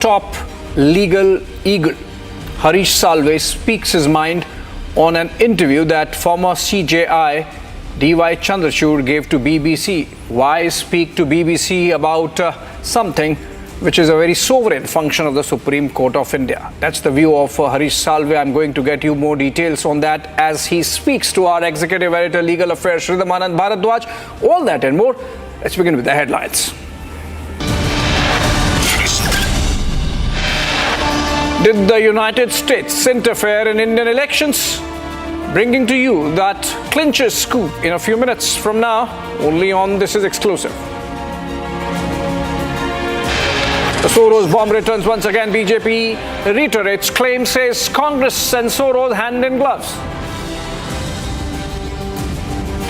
Top legal eagle Harish Salve speaks his mind on an interview that former CJI D Y Chandrachud gave to BBC. Why speak to BBC about something which is a very sovereign function of the Supreme Court of India? That's the view of Harish Salve. I'm going to get you more details on that as he speaks to our Executive Editor, Legal Affairs, Riddhamanand Bharadwaj. All that and more. Let's begin with the headlines. Did the United States interfere in Indian elections? Bringing to you that clinches scoop in a few minutes from now, only on This Is Exclusive. The Soros bomb returns once again. BJP reiterates claim, says Congress and Soros hand in gloves.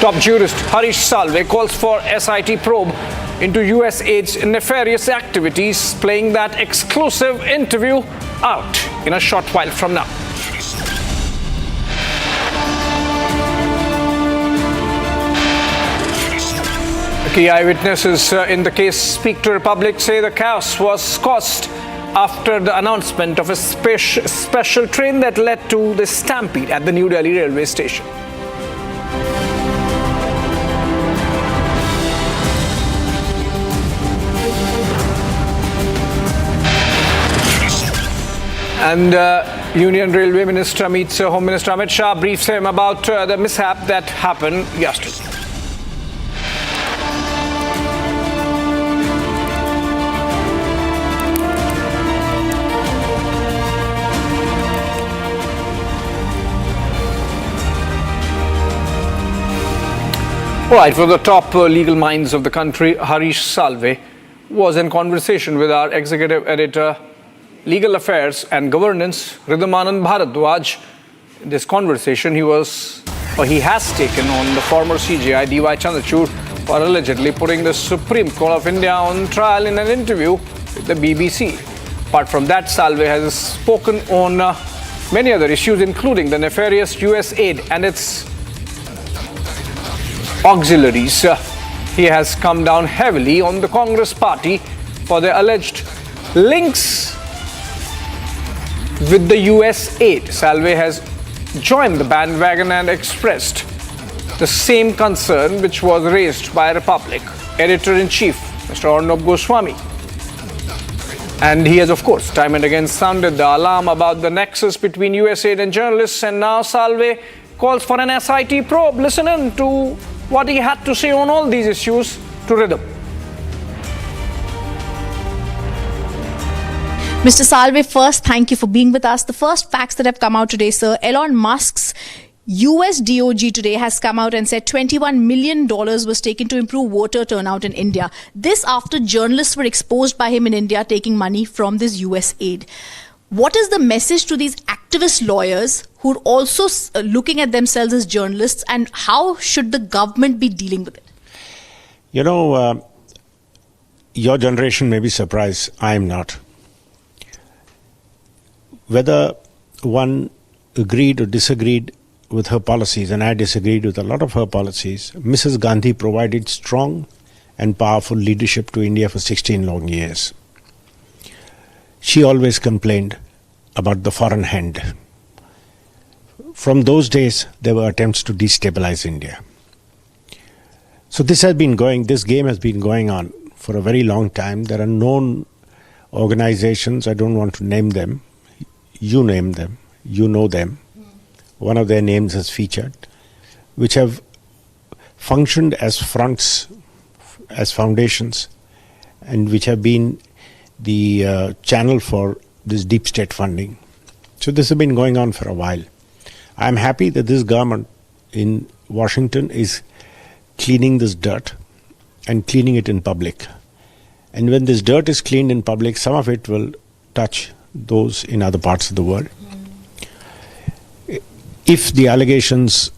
Top jurist Harish Salve calls for SIT probe into US aid's nefarious activities, playing that exclusive interview out in a short while from now. The key eyewitnesses in the case speak to Republic, say the chaos was caused after the announcement of a special train that led to the stampede at the New Delhi railway station. And Union Railway Minister meets Home Minister Amit Shah, briefs him about the mishap that happened yesterday. All right, for the top legal minds of the country, Harish Salve was in conversation with our Executive Editor, Legal Affairs and Governance, Riddhamanand Bharadwaj. In this conversation, he has taken on the former CJI D Y Chandrachud for allegedly putting the Supreme Court of India on trial in an interview with the BBC. Apart from that, Salve has spoken on many other issues, including the nefarious US aid and its auxiliaries. He has come down heavily on the Congress party for the alleged links with the US aid. Salve has joined the bandwagon and expressed the same concern which was raised by Republic Editor-in-Chief, Mr. Arnab Goswami. And he has, of course, time and again sounded the alarm about the nexus between US aid and journalists, and now Salve calls for an SIT probe. Listen in to what he had to say on all these issues to Rhythm. Mr. Salve, first, thank you for being with us. The first facts that have come out today, sir, Elon Musk's US DOJ today has come out and said $21 million was taken to improve voter turnout in India. This after journalists were exposed by him in India taking money from this US aid. What is the message to these activist lawyers who are also looking at themselves as journalists, and how should the government be dealing with it? You know, your generation may be surprised. I am not. Whether one agreed or disagreed with her policies, and I disagreed with a lot of her policies, Mrs. Gandhi provided strong and powerful leadership to India for 16 long years. She always complained about the foreign hand. From those days, there were attempts to destabilize India. So this game has been going on for a very long time. There are known organizations, I don't want to name them. You name them, you know them. One of their names is featured, which have functioned as fronts, as foundations, and which have been the channel for this deep state funding. So this has been going on for a while. I'm happy that this government in Washington is cleaning this dirt and cleaning it in public. And when this dirt is cleaned in public, some of it will touch those in other parts of the world. If the allegations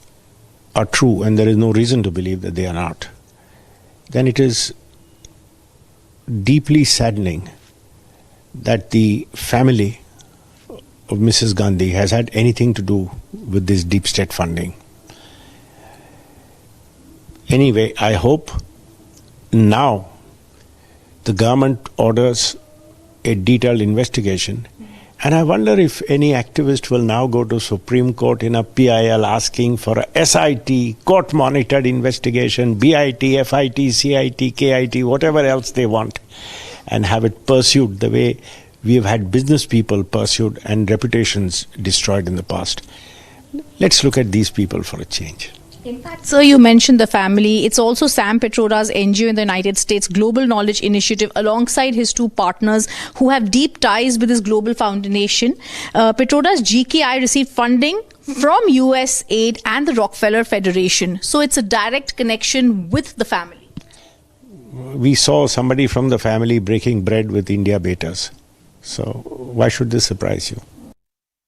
are true, and there is no reason to believe that they are not, then it is deeply saddening that the family of Mrs. Gandhi has had anything to do with this deep state funding. Anyway, I hope now the government orders a detailed investigation. And I wonder if any activist will now go to Supreme Court in a PIL asking for a SIT, court-monitored investigation, BIT, FIT, CIT, KIT, whatever else they want, and have it pursued the way we have had business people pursued and reputations destroyed in the past. Let's look at these people for a change. In fact, sir, you mentioned the family. It's also Sam Petroda's NGO in the United States, Global Knowledge Initiative, alongside his two partners who have deep ties with this global foundation. Petroda's GKI received funding from US Aid and the Rockefeller Federation. So it's a direct connection with the family. We saw somebody from the family breaking bread with India betas. So why should this surprise you?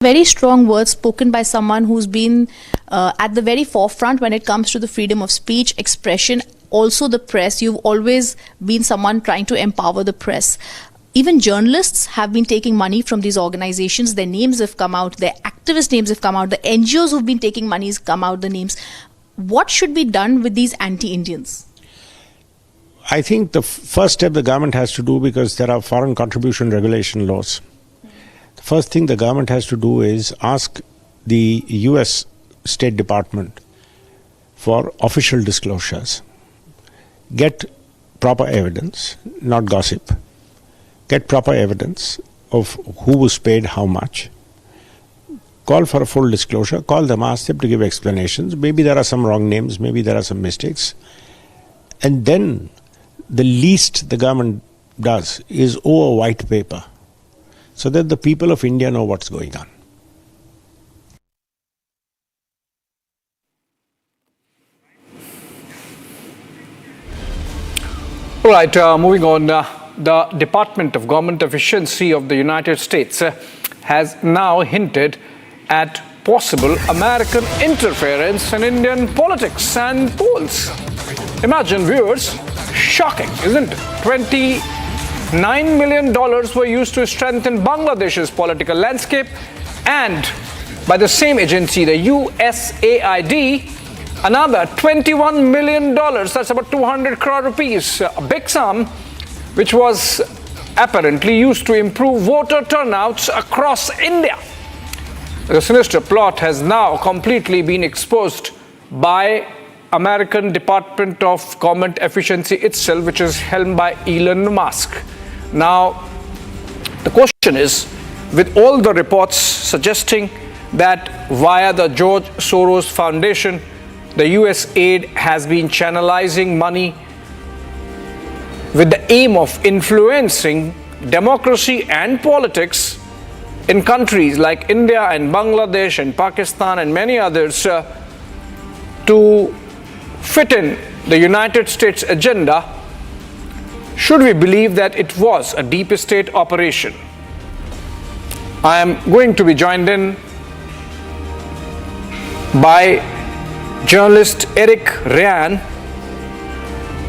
Very strong words spoken by someone who's been at the very forefront when it comes to the freedom of speech, expression, also the press. You've always been someone trying to empower the press. Even journalists have been taking money from these organizations. Their names have come out. Their activist names have come out. The NGOs who've been taking money have come out, the names. What should be done with these anti-Indians? I think the first step the government has to do, because there are foreign contribution regulation laws, the first thing the government has to do is ask the US State Department for official disclosures. Get proper evidence, not gossip. Get proper evidence of who was paid how much. Call for a full disclosure. Call them, ask them to give explanations. Maybe there are some wrong names, maybe there are some mistakes. And then the least the government does is owe a white paper so that the people of India know what's going on. All right, moving on. The Department of Government Efficiency of the United States has now hinted at possible American interference in Indian politics and polls. Imagine, viewers, shocking, isn't it? $29 million were used to strengthen Bangladesh's political landscape, and by the same agency, the USAID, another $21 million, that's about 200 crore rupees, a big sum, which was apparently used to improve voter turnouts across India. The sinister plot has now completely been exposed by American Department of Government Efficiency itself, which is helmed by Elon Musk. Now, the question is, with all the reports suggesting that via the George Soros Foundation, the US aid has been channelizing money with the aim of influencing democracy and politics in countries like India and Bangladesh and Pakistan and many others to fit in the United States agenda, should we believe that it was a deep state operation? I am going to be joined in by journalist Eric Ryan,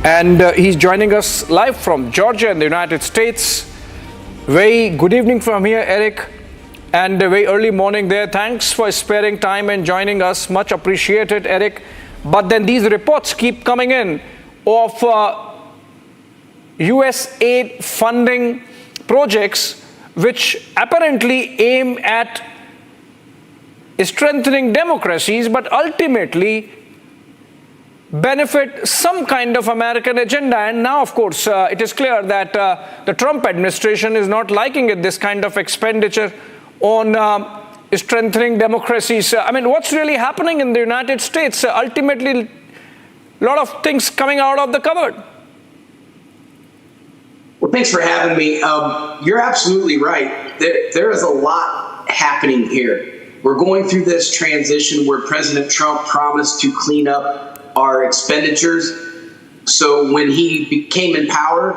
and he's joining us live from Georgia in the United States. Very good evening from here, Eric, and a very early morning there. Thanks for sparing time and joining us. Much appreciated, Eric. But then these reports keep coming in of US aid funding projects which apparently aim at strengthening democracies, but ultimately benefit some kind of American agenda. And now, of course, it is clear that the Trump administration is not liking it, this kind of expenditure on strengthening democracies. I mean, what's really happening in the United States? Ultimately, a lot of things coming out of the cupboard. Well, thanks for having me. You're absolutely right. There is a lot happening here. We're going through this transition where President Trump promised to clean up our expenditures. So when he became in power,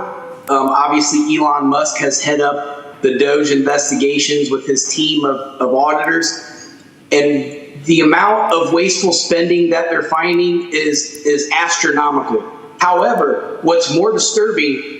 obviously Elon Musk has head up the Doge investigations with his team of auditors. And the amount of wasteful spending that they're finding is astronomical. However, what's more disturbing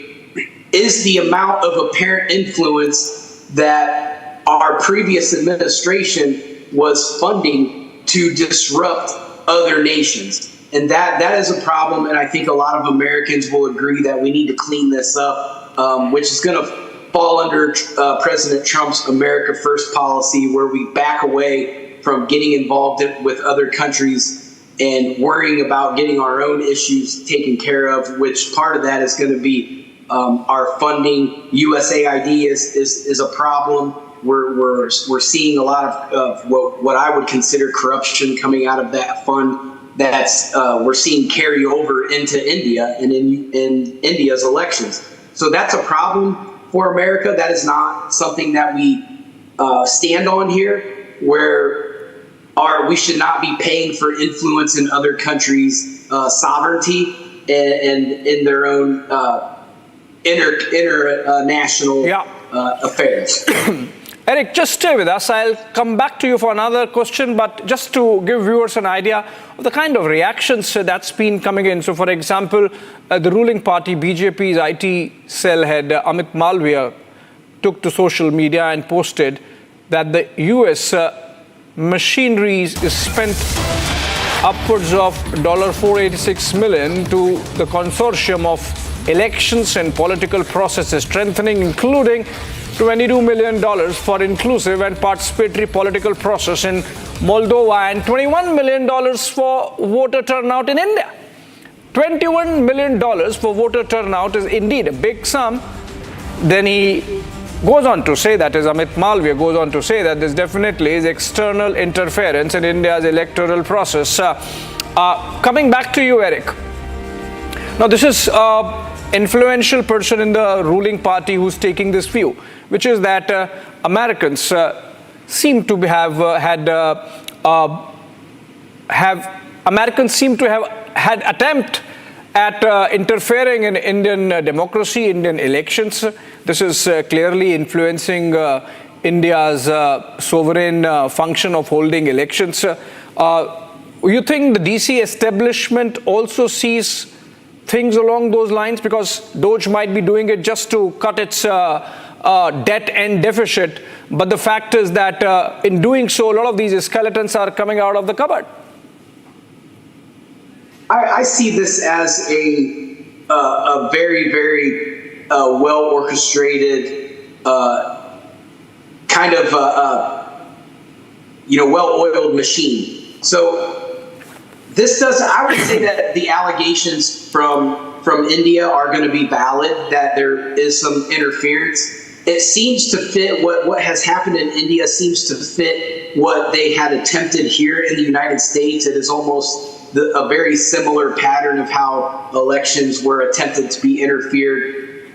is the amount of apparent influence that our previous administration was funding to disrupt other nations. And that is a problem, and I think a lot of Americans will agree that we need to clean this up, which is going to fall under President Trump's America First policy, where we back away from getting involved with other countries and worrying about getting our own issues taken care of, which part of that is going to be our funding. USAID is a problem. We're seeing a lot of what I would consider corruption coming out of that fund. That's we're seeing carry over into India and in India's elections. So that's a problem for America. That is not something that we stand on here, where we should not be paying for influence in other countries' sovereignty and in their own international affairs. Eric, just stay with us. I'll come back to you for another question, but just to give viewers an idea of the kind of reactions that's been coming in. So, for example, the ruling party, BJP's IT cell head, Amit Malviya, took to social media and posted that the US machinery is spent upwards of $486 million to the consortium of elections and political processes strengthening, including $22 million for inclusive and participatory political process in Moldova and $21 million for voter turnout in India. $21 million for voter turnout is indeed a big sum. Then he goes on to say, that is Amit Malviya goes on to say, that this definitely is external interference in India's electoral process. Coming back to you, Eric. Now, this is influential person in the ruling party who's taking this view, which is that Americans seem to have Americans seem to have had attempt at interfering in Indian democracy, Indian elections. This is clearly influencing India's sovereign function of holding elections. You think the DC establishment also sees things along those lines, because Doge might be doing it just to cut its debt and deficit, but the fact is that in doing so, a lot of these skeletons are coming out of the cupboard? I see this as a very, very well orchestrated, kind of well-oiled machine. So this does. I would say that the allegations from India are going to be valid, that there is some interference. It seems to fit what has happened in India seems to fit what they had attempted here in the United States. It is almost a very similar pattern of how elections were attempted to be interfered,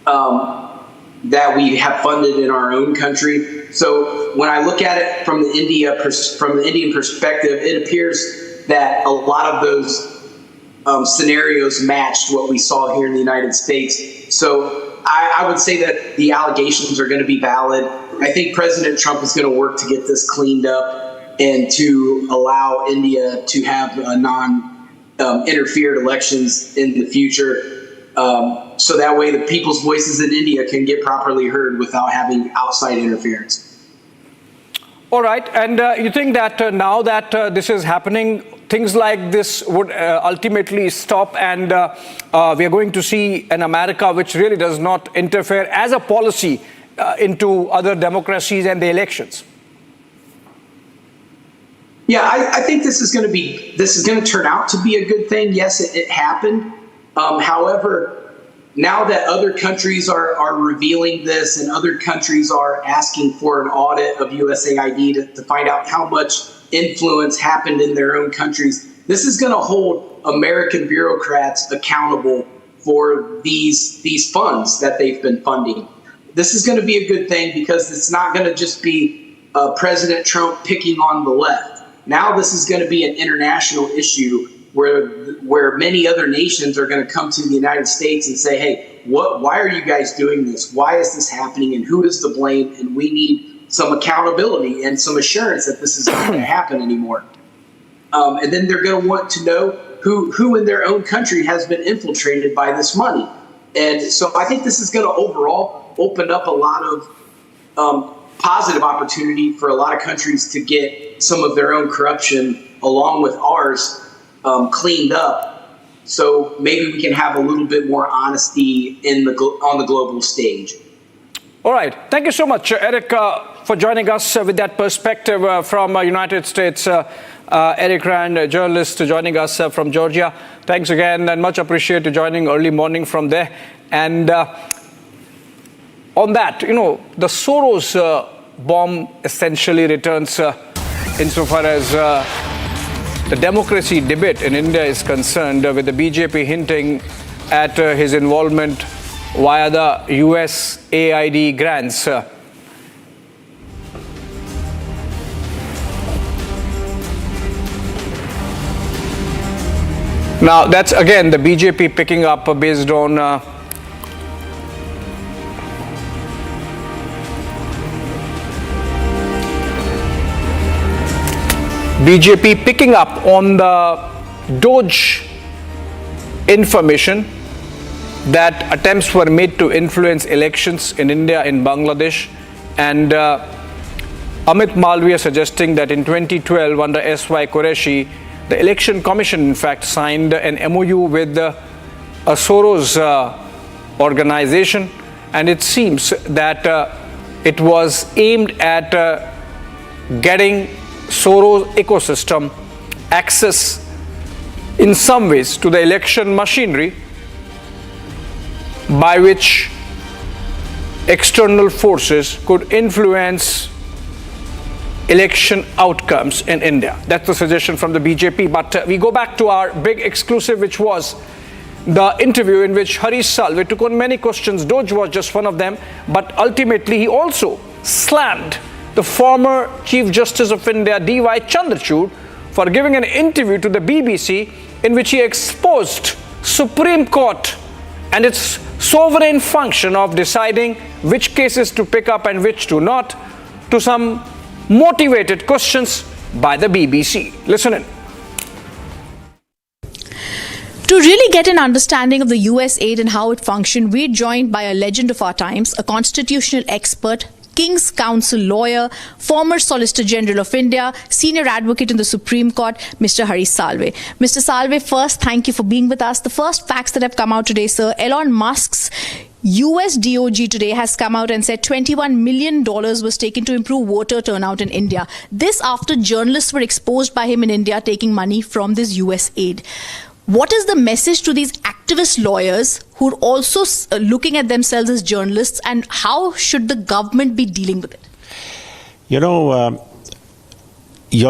that we have funded in our own country. So when I look at it from the Indian perspective, it appears that a lot of those scenarios matched what we saw here in the United States. So I would say that the allegations are going to be valid. I think President Trump is going to work to get this cleaned up and to allow India to have non-interfered elections in the future. So that way the people's voices in India can get properly heard without having outside interference. All right. And you think that now that this is happening, things like this would ultimately stop, and we are going to see an America which really does not interfere as a policy into other democracies and the elections? Yeah, I think this is going to turn out to be a good thing. Yes, it happened. However, now that other countries are revealing this and other countries are asking for an audit of USAID to find out how much influence happened in their own countries, this is going to hold American bureaucrats accountable for these funds that they've been funding. This is going to be a good thing, because it's not going to just be President Trump picking on the left. Now this is going to be an international issue where many other nations are going to come to the United States and say, hey, why are you guys doing this? Why is this happening? And who is to blame? And we need some accountability and some assurance that this is not going to happen anymore. And then they're going to want to know who in their own country has been infiltrated by this money. And so I think this is going to overall open up a lot of positive opportunity for a lot of countries to get some of their own corruption along with ours cleaned up. So maybe we can have a little bit more honesty on the global stage. All right. Thank you so much, Eric, for joining us with that perspective from United States. Eric Rand, a journalist, joining us from Georgia. Thanks again, and much appreciated joining early morning from there. And on that, the Soros bomb essentially returns insofar as the democracy debate in India is concerned, with the BJP hinting at his involvement via the US AID grants. Now, that's again the BJP picking up based on BJP picking up on the Doge information that attempts were made to influence elections in India and Bangladesh, and Amit Malviya suggesting that in 2012 under S.Y. Qureshi, the Election Commission in fact signed an MOU with a Soros organization, and it seems that it was aimed at getting Soros ecosystem access in some ways to the election machinery by which external forces could influence election outcomes in India. That's the suggestion from the BJP. But we go back to our big exclusive, which was the interview in which Harish Salve took on many questions. Doge was just one of them, but ultimately he also slammed the former Chief Justice of India, D Y Chandrachud, for giving an interview to the BBC in which he exposed Supreme Court and its sovereign function of deciding which cases to pick up and which to not, to some motivated questions by the BBC. Listen in. To really get an understanding of the US aid and how it functioned, we're joined by a legend of our times, a constitutional expert, King's Counsel lawyer, former Solicitor General of India, senior advocate in the Supreme Court, Mr. Harish Salve. Mr. Salve, first, thank you for being with us. The first facts that have come out today, sir, Elon Musk's US DOG today has come out and said $21 million was taken to improve voter turnout in India. This after journalists were exposed by him in India taking money from this US aid. What is the message to these activist lawyers who are also looking at themselves as journalists, and how should the government be dealing with it? Your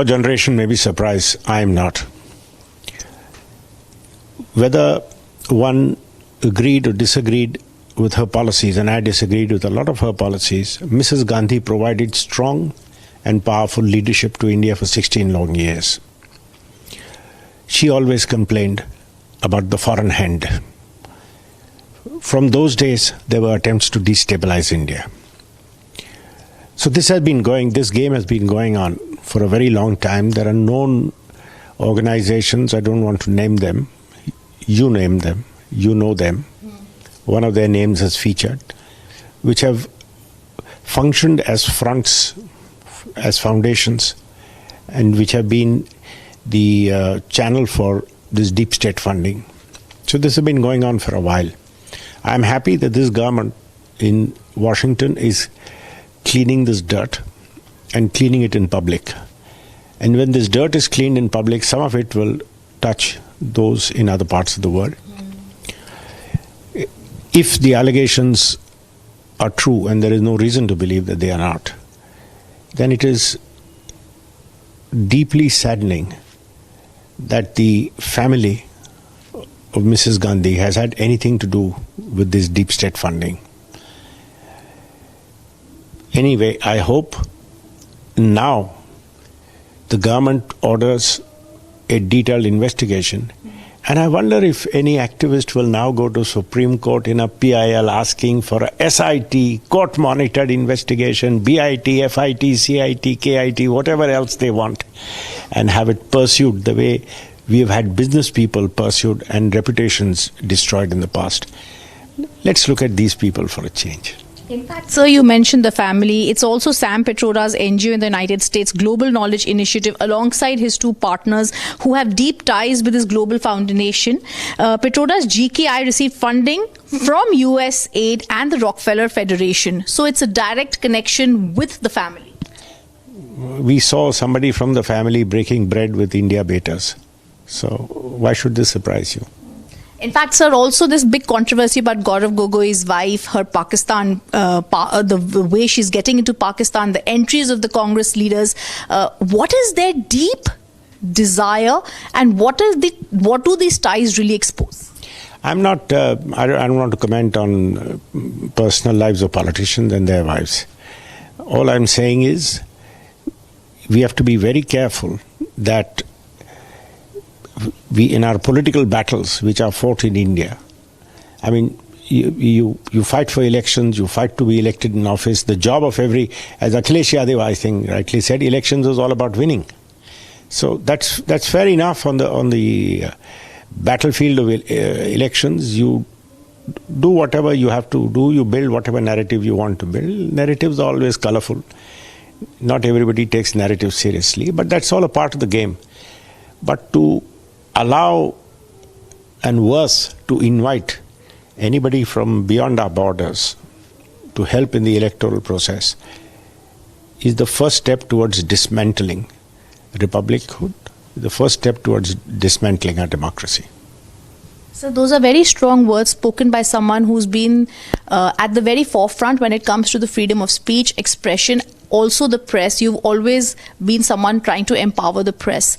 generation may be surprised. I am not. Whether one agreed or disagreed with her policies, and I disagreed with a lot of her policies, Mrs. Gandhi provided strong and powerful leadership to India for 16 long years. She always complained about the foreign hand. From those days, there were attempts to destabilize India. So this game has been going on for a very long time. There are known organizations, I don't want to name them. You name them, you know them. One of their names is featured, which have functioned as fronts, as foundations, and which have been the channel for this deep state funding. So this has been going on for a while. I'm happy that this government in Washington is cleaning this dirt and cleaning it in public. And when this dirt is cleaned in public, some of it will touch those in other parts of the world. If the allegations are true, and there is no reason to believe that they are not, then it is deeply saddening that the family of Mrs. Gandhi has had anything to do with this deep state funding. Anyway, I hope now the government orders a detailed investigation, and I wonder if any activist will now go to Supreme Court in a PIL asking for a SIT, court-monitored investigation, BIT, FIT, CIT, KIT, whatever else they want, and have it pursued the way we have had business people pursued and reputations destroyed in the past. Let's look at these people for a change. In fact, sir, you mentioned the family. It's also Sam Petroda's NGO in the United States, Global Knowledge Initiative, alongside his two partners who have deep ties with his global foundation. Petroda's GKI received funding from US Aid and the Rockefeller Federation. So it's a direct connection with the family. We saw somebody from the family breaking bread with India betas. So why should this surprise you? In fact, sir, also this big controversy about Gaurav Gogoi's wife, her Pakistan, the way she's getting into Pakistan, the entries of the Congress leaders. What is their deep desire, and what do these ties really expose? I'm not. I don't want to comment on personal lives of politicians and their wives. All I'm saying is we have to be very careful that we, in our political battles which are fought in India, I mean, you fight for elections, you fight to be elected in office. The job of every, as Akhilesh Yadav, I think, rightly said, elections is all about winning. So that's fair enough on the battlefield of elections. You do whatever you have to do. You build whatever narrative you want to build. Narratives are always colorful. Not everybody takes narrative seriously, but that's all a part of the game. But to allow, and worse, to invite anybody from beyond our borders to help in the electoral process is the first step towards dismantling republichood, the first step towards dismantling our democracy. So those are very strong words spoken by someone who's been at the very forefront when it comes to the freedom of speech, expression, also the press. You've always been someone trying to empower the press.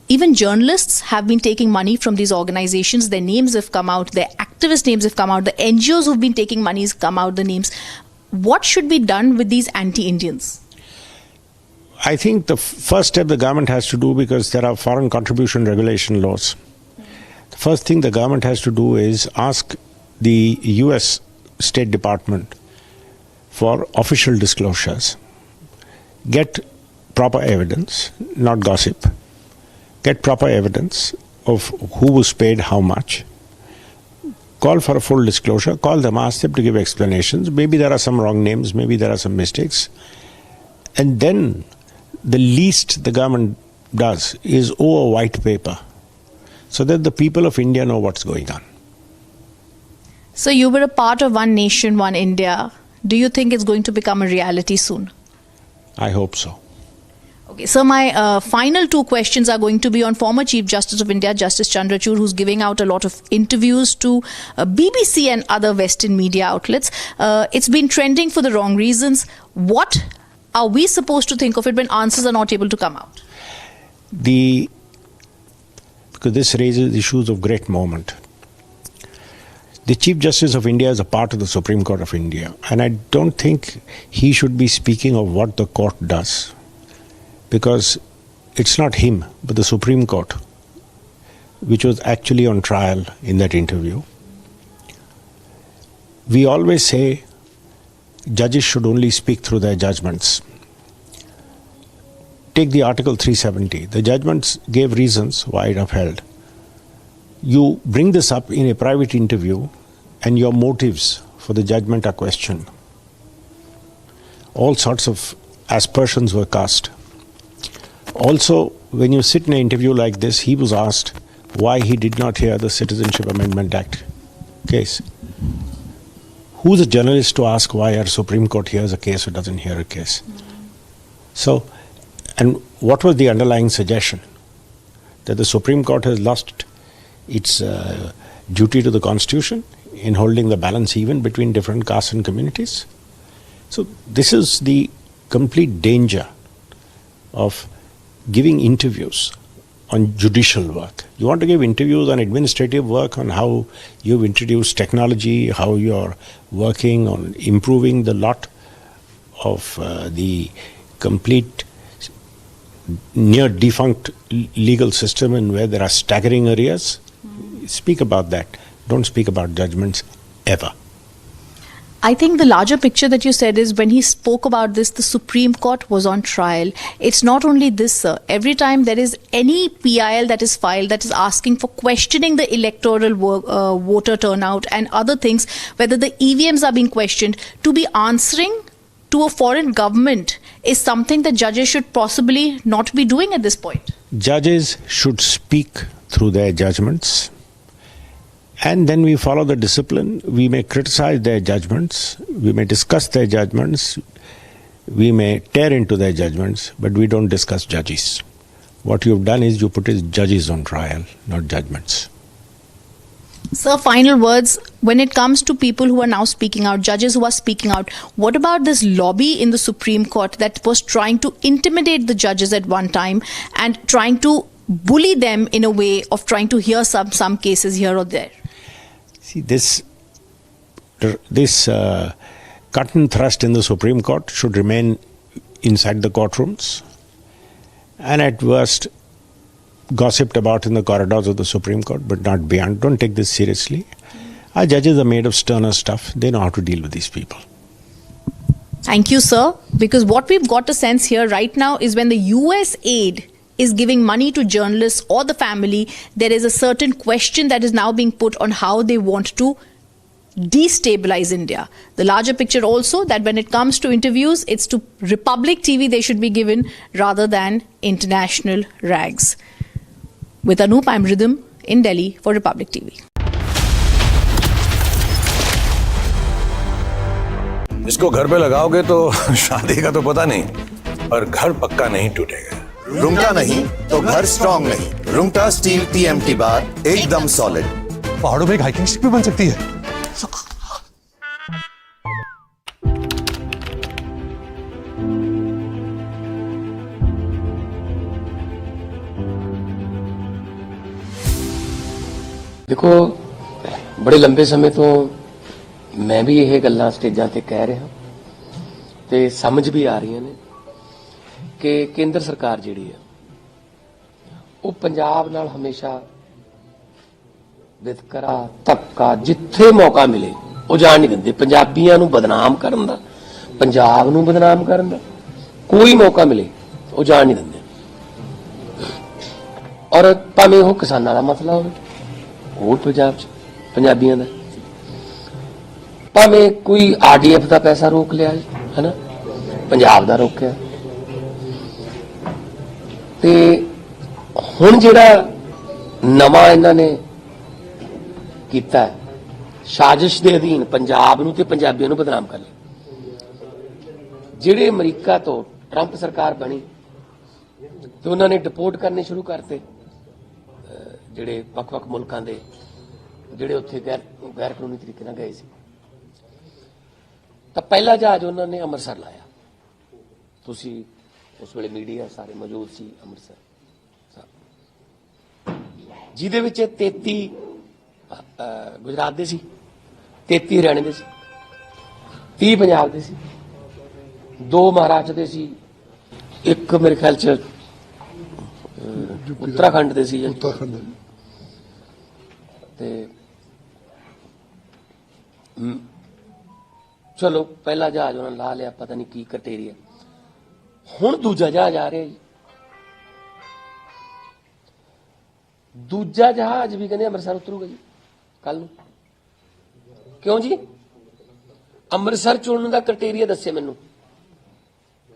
Even journalists have been taking money from these organizations. Their names have come out. Their activist names have come out. The NGOs who've been taking money have come out, the names. What should be done with these anti-Indians? I think the first step the government has to do, because there are foreign contribution regulation laws, the first thing the government has to do is ask the US State Department for official disclosures. Get proper evidence, not gossip. Get proper evidence of who was paid how much. Call for a full disclosure. Call them, ask them to give explanations. Maybe there are some wrong names, maybe there are some mistakes. And then the least the government does is owe a white paper so that the people of India know what's going on. So you were a part of One Nation, One India. Do you think it's going to become a reality soon? I hope so. Okay, so my final two questions are going to be on former Chief Justice of India, Justice Chandrachud, who's giving out a lot of interviews to BBC and other Western media outlets. It's been trending for the wrong reasons. What are we supposed to think of it when answers are not able to come out? Because this raises issues of great moment. The Chief Justice of India is a part of the Supreme Court of India, and I don't think he should be speaking of what the court does, because it's not him, but the Supreme Court, which was actually on trial in that interview. We always say judges should only speak through their judgments. Take the Article 370. The judgments gave reasons why it upheld. You bring this up in a private interview and your motives for the judgment are questioned. All sorts of aspersions were cast. Also, when you sit in an interview like this, he was asked why he did not hear the Citizenship Amendment Act case. Who's a journalist to ask why our Supreme Court hears a case or doesn't hear a case? So, and what was the underlying suggestion? That the Supreme Court has lost its duty to the Constitution in holding the balance even between different castes and communities? So this is the complete danger of giving interviews on judicial work. You want to give interviews on administrative work, on how you've introduced technology, how you're working on improving the lot of the complete near defunct legal system and where there are staggering areas. Speak about that. Don't speak about judgments ever. I think the larger picture that you said is when he spoke about this, the Supreme Court was on trial. It's not only this, sir. Every time there is any PIL that is filed that is asking for questioning the electoral voter turnout and other things, whether the EVMs are being questioned, to be answering to a foreign government is something that judges should possibly not be doing at this point. Judges should speak through their judgments. And then we follow the discipline. We may criticize their judgments. We may discuss their judgments. We may tear into their judgments, but we don't discuss judges. What you've done is you put his judges on trial, not judgments. Sir, final words. When it comes to people who are now speaking out, judges who are speaking out, what about this lobby in the Supreme Court that was trying to intimidate the judges at one time and trying to bully them in a way of trying to hear some cases here or there? See, this cut and thrust in the Supreme Court should remain inside the courtrooms and at worst gossiped about in the corridors of the Supreme Court, but not beyond. Don't take this seriously. Our judges are made of sterner stuff. They know how to deal with these people. Thank you, sir. Because what we've got a sense here right now is when the US aid is giving money to journalists or the family, there is a certain question that is now being put on how they want to destabilize India. The larger picture also that when it comes to interviews, it's to Republic TV they should be given rather than international rags. With Anup, I'm Rhythm in Delhi for Republic TV. इसको घर पे लगाओगे तो शादी का तो पता नहीं, पर घर पक्का नहीं टूटेगा। रुंगटा नहीं तो घर स्ट्रॉन्ग नहीं। रुंगटा स्टील TMT बार एकदम सॉलिड। पहाड़ों में एक हाइकिंग स्टिक भी बन सकती है। देखो बड़े लंबे समय तो मैं भी ਇਹ ਗੱਲਾਂ ਸਟੇਜਾਂ ਤੇ ਕਹਿ ਰਿਹਾ ਤੇ ਸਮਝ ਵੀ ਆ ਰਹੀਆਂ ਨੇ ਕਿ ਕੇਂਦਰ ਸਰਕਾਰ ਜਿਹੜੀ ਹੈ ਉਹ ਪੰਜਾਬ ਨਾਲ ਹਮੇਸ਼ਾ ਵਿਤਕਰਾ ਧੱਕਾ ਜਿੱਥੇ ਮੌਕਾ ਮਿਲੇ ਉਹ ਜਾਣ ਨਹੀਂ ਦਿੰਦੇ। ਪੰਜਾਬੀਆਂ ਨੂੰ ਬਦਨਾਮ ਕਰਨ ਦਾ, ਪੰਜਾਬ ਨੂੰ ਬਦਨਾਮ ਕਰਨ ਦਾ ਕੋਈ ਮੌਕਾ ਮਿਲੇ ਉਹ ਜਾਣ ਨਹੀਂ ਦਿੰਦੇ। ਔਰ ਭਾਵੇਂ ਉਹ ਕਿਸਾਨਾਂ ਦਾ ਮਸਲਾ ਹੋਵੇ ਉਹ ਪੰਜਾਬ 'ਚ ਪੰਜਾਬੀਆਂ ਦਾ, ਭਾਵੇਂ ਕੋਈ RDF ਦਾ ਪੈਸਾ ਰੋਕ ਲਿਆ ਹੈ ਨਾ, ਪੰਜਾਬ ਦਾ ਰੋਕਿਆ। ਤੇ ਹੁਣ ਜਿਹੜਾ ਨਵਾਂ ਇਹਨਾਂ ਨੇ ਕੀਤਾ ਸਾਜ਼ਿਸ਼ ਦੇ ਅਧੀਨ ਪੰਜਾਬ ਨੂੰ ਤੇ ਪੰਜਾਬੀਆਂ ਨੂੰ ਬਦਨਾਮ ਕਰ ਲਿਆ। ਜਿਹੜੇ ਅਮਰੀਕਾ ਤੋਂ ਟਰੰਪ ਸਰਕਾਰ ਬਣੀ ਤੇ ਉਹਨਾਂ ਨੇ ਡਿਪੋਰਟ ਕਰਨੇ ਸ਼ੁਰੂ ਕਰਤੇ ਜਿਹੜੇ ਵੱਖ-ਵੱਖ ਮੁਲਕਾਂ ਦੇ ਜਿਹੜੇ ਉੱਥੇ ਗੈਰ ਕਾਨੂੰਨੀ ਤਰੀਕੇ ਨਾਲ ਗਏ ਸੀ। ਤਾਂ ਪਹਿਲਾ ਜਹਾਜ਼ ਉਹਨਾਂ ਨੇ ਅੰਮ੍ਰਿਤਸਰ ਲਾਇਆ। ਤੁਸੀਂ ਉਸ ਵੇਲੇ ਮੀਡੀਆ ਸਾਰੇ ਮੌਜੂਦ ਸੀ ਅੰਮ੍ਰਿਤਸਰ, ਜਿਹਦੇ ਵਿੱਚ 33 ਗੁਜਰਾਤ ਦੇ ਸੀ, 33 ਹਰਿਆਣੇ ਦੇ ਸੀ, 30 ਪੰਜਾਬ ਦੇ ਸੀ, 2 ਮਹਾਰਾਸ਼ਟਰ ਦੇ ਸੀ, ਇੱਕ ਮੇਰੇ ਖਿਆਲ ਚ ਉੱਤਰਾਖੰਡ ਦੇ ਸੀ। ਤੇ ਚਲੋ ਪਹਿਲਾ ਜਹਾਜ਼ ਉਹਨਾਂ ਲਾ ਲਿਆ, ਪਤਾ ਨਹੀਂ ਕੀ ਕ੍ਰਾਈਟੇਰੀਆ। ਹੁਣ ਦੂਜਾ ਜਹਾਜ਼ ਆ ਰਿਹਾ ਜੀ। ਦੂਜਾ ਜਹਾਜ਼ ਵੀ ਕਹਿੰਦੇ ਅੰਮ੍ਰਿਤਸਰ ਉਤਰੂਗਾ ਜੀ ਕੱਲ ਨੂੰ। ਕਿਉਂ ਜੀ? ਅੰਮ੍ਰਿਤਸਰ ਚੁਣਨ ਦਾ ਕ੍ਰਾਈਟੇਰੀਆ ਦੱਸੇ ਮੈਨੂੰ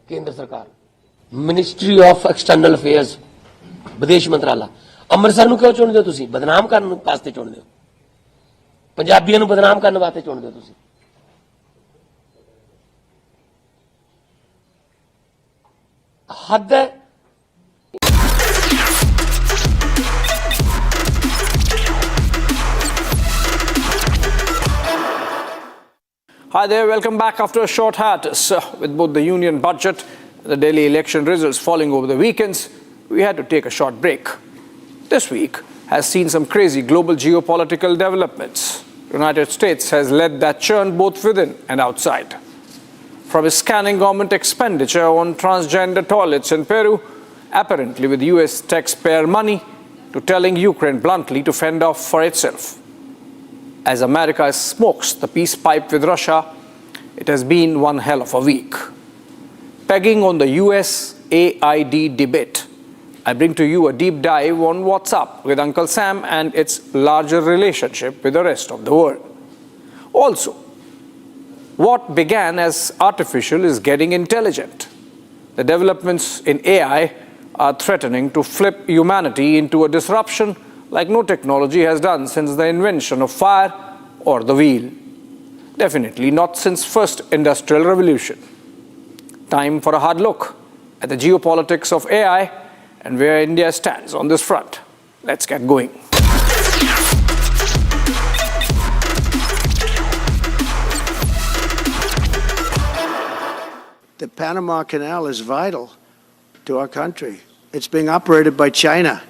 ਕੇਂਦਰ ਸਰਕਾਰ, ਮਿਨਿਸਟਰੀ ਆਫ ਐਕਸਟਰਨਲ ਅਫੇਅਰਸ, ਵਿਦੇਸ਼ ਮੰਤਰਾਲਾ। ਅੰਮ੍ਰਿਤਸਰ ਨੂੰ ਕਿਉਂ ਚੁਣਦੇ ਹੋ ਤੁਸੀਂ? ਬਦਨਾਮ ਕਰਨ ਵਾਸਤੇ ਚੁਣਦੇ ਹੋ, ਪੰਜਾਬੀਆਂ ਨੂੰ ਬਦਨਾਮ ਕਰਨ ਵਾਸਤੇ ਚੁਣਦੇ ਹੋ ਤੁਸੀਂ। ਹੱਦ ਹੈ। Hi there, welcome back after a short hiatus. With both the union budget and the Delhi election results falling over the weekends, we had to take a short break. This week has seen some crazy global geopolitical developments. The United States has led that churn both within and outside. From scanning government expenditure on transgender toilets in Peru, apparently with US taxpayer money, to telling Ukraine bluntly to fend off for itself. As America smokes the peace pipe with Russia, it has been one hell of a week. Pegging on the US-AID debate, I bring to you a deep dive on what's up with Uncle Sam and its larger relationship with the rest of the world. Also, what began as artificial is getting intelligent. The developments in AI are threatening to flip humanity into a disruption like no technology has done since the invention of fire or the wheel. Definitely not since first industrial revolution. Time for a hard look at the geopolitics of AI and where India stands on this front. Let's get going. The Panama Canal is vital to our country. It's being operated by China.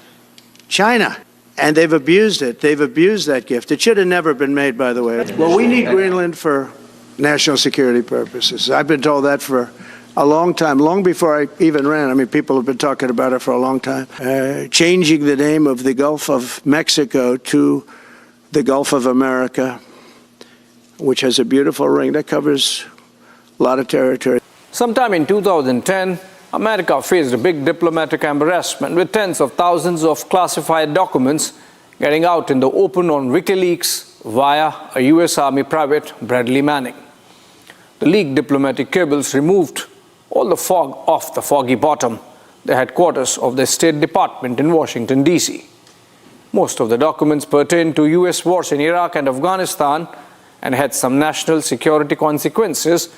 China. And they've abused it. They've abused that gift. It should have never been made, by the way. Well, we need Greenland for national security purposes. I've been told that for a long time, long before I even ran. I mean, people have been talking about it for a long time. Changing the name of the Gulf of Mexico to the Gulf of America, which has a beautiful ring that covers a lot of territory. Sometime in 2010, America faced a big diplomatic embarrassment with tens of thousands of classified documents getting out in the open on WikiLeaks via a US Army private, Bradley Manning. The leaked diplomatic cables removed all the fog off the foggy bottom, the headquarters of the State Department in Washington, D.C. Most of the documents pertained to US wars in Iraq and Afghanistan and had some national security consequences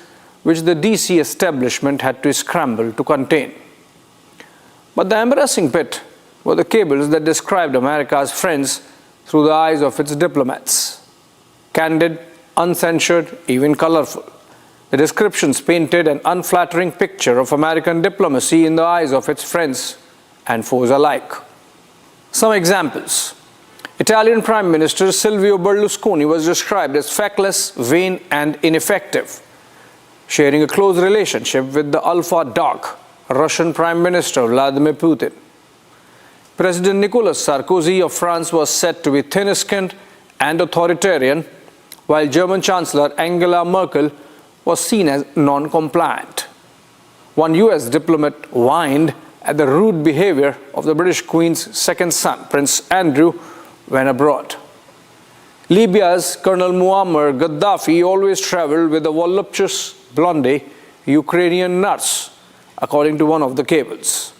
which the DC establishment had to scramble to contain. But the embarrassing bit were the cables that described America's friends through the eyes of its diplomats. Candid, uncensored, even colorful. The descriptions painted an unflattering picture of American diplomacy in the eyes of its friends and foes alike. Some examples. Italian Prime Minister Silvio Berlusconi was described as feckless, vain, and ineffective, sharing a close relationship with the alpha dog, Russian Prime Minister Vladimir Putin. President Nicolas Sarkozy of France was said to be thin-skinned and authoritarian, while German Chancellor Angela Merkel was seen as non-compliant. One US diplomat whined at the rude behavior of the British Queen's second son, Prince Andrew, when abroad. Libya's Colonel Muammar Gaddafi always traveled with a voluptuous blonde Ukrainian nurse, according to one of the cables.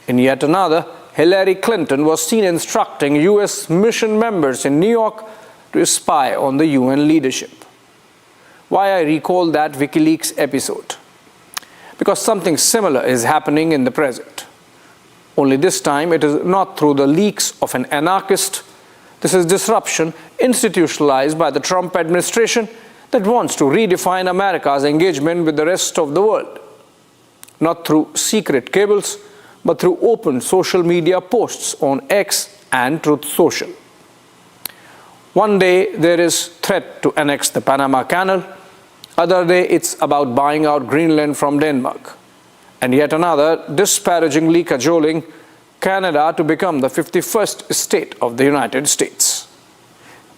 In yet another, Hillary Clinton was seen instructing US mission members in New York to spy on the UN leadership. Why I recall that WikiLeaks episode? Because something similar is happening in the present. Only this time it is not through the leaks of an anarchist. This is disruption institutionalized by the Trump administration that wants to redefine America's engagement with the rest of the world. Not through secret cables, but through open social media posts on X and Truth Social. One day there is threat to annex the Panama Canal. Other day it's about buying out Greenland from Denmark. And yet another disparagingly cajoling Canada to become the 51st state of the United States.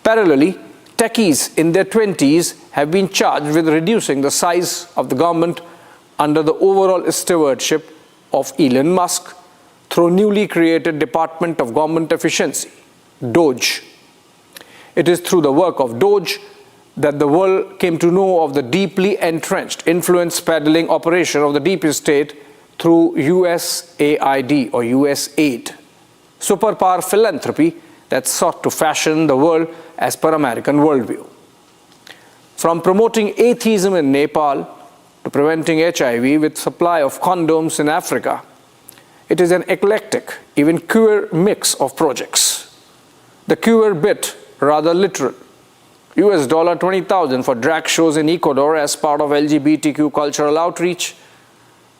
Parallelly, techies in their 20s have been charged with reducing the size of the government under the overall stewardship of Elon Musk through newly created Department of Government Efficiency, DOGE. It is through the work of DOGE that the world came to know of the deeply entrenched influence peddling operation of the deep state through USAID or USAID, superpower philanthropy that sought to fashion the world as per American worldview. From promoting atheism in Nepal to preventing HIV with supply of condoms in Africa, it is an eclectic, even queer mix of projects. The queer bit rather literal. US $20,000 for drag shows in Ecuador as part of LGBTQ cultural outreach,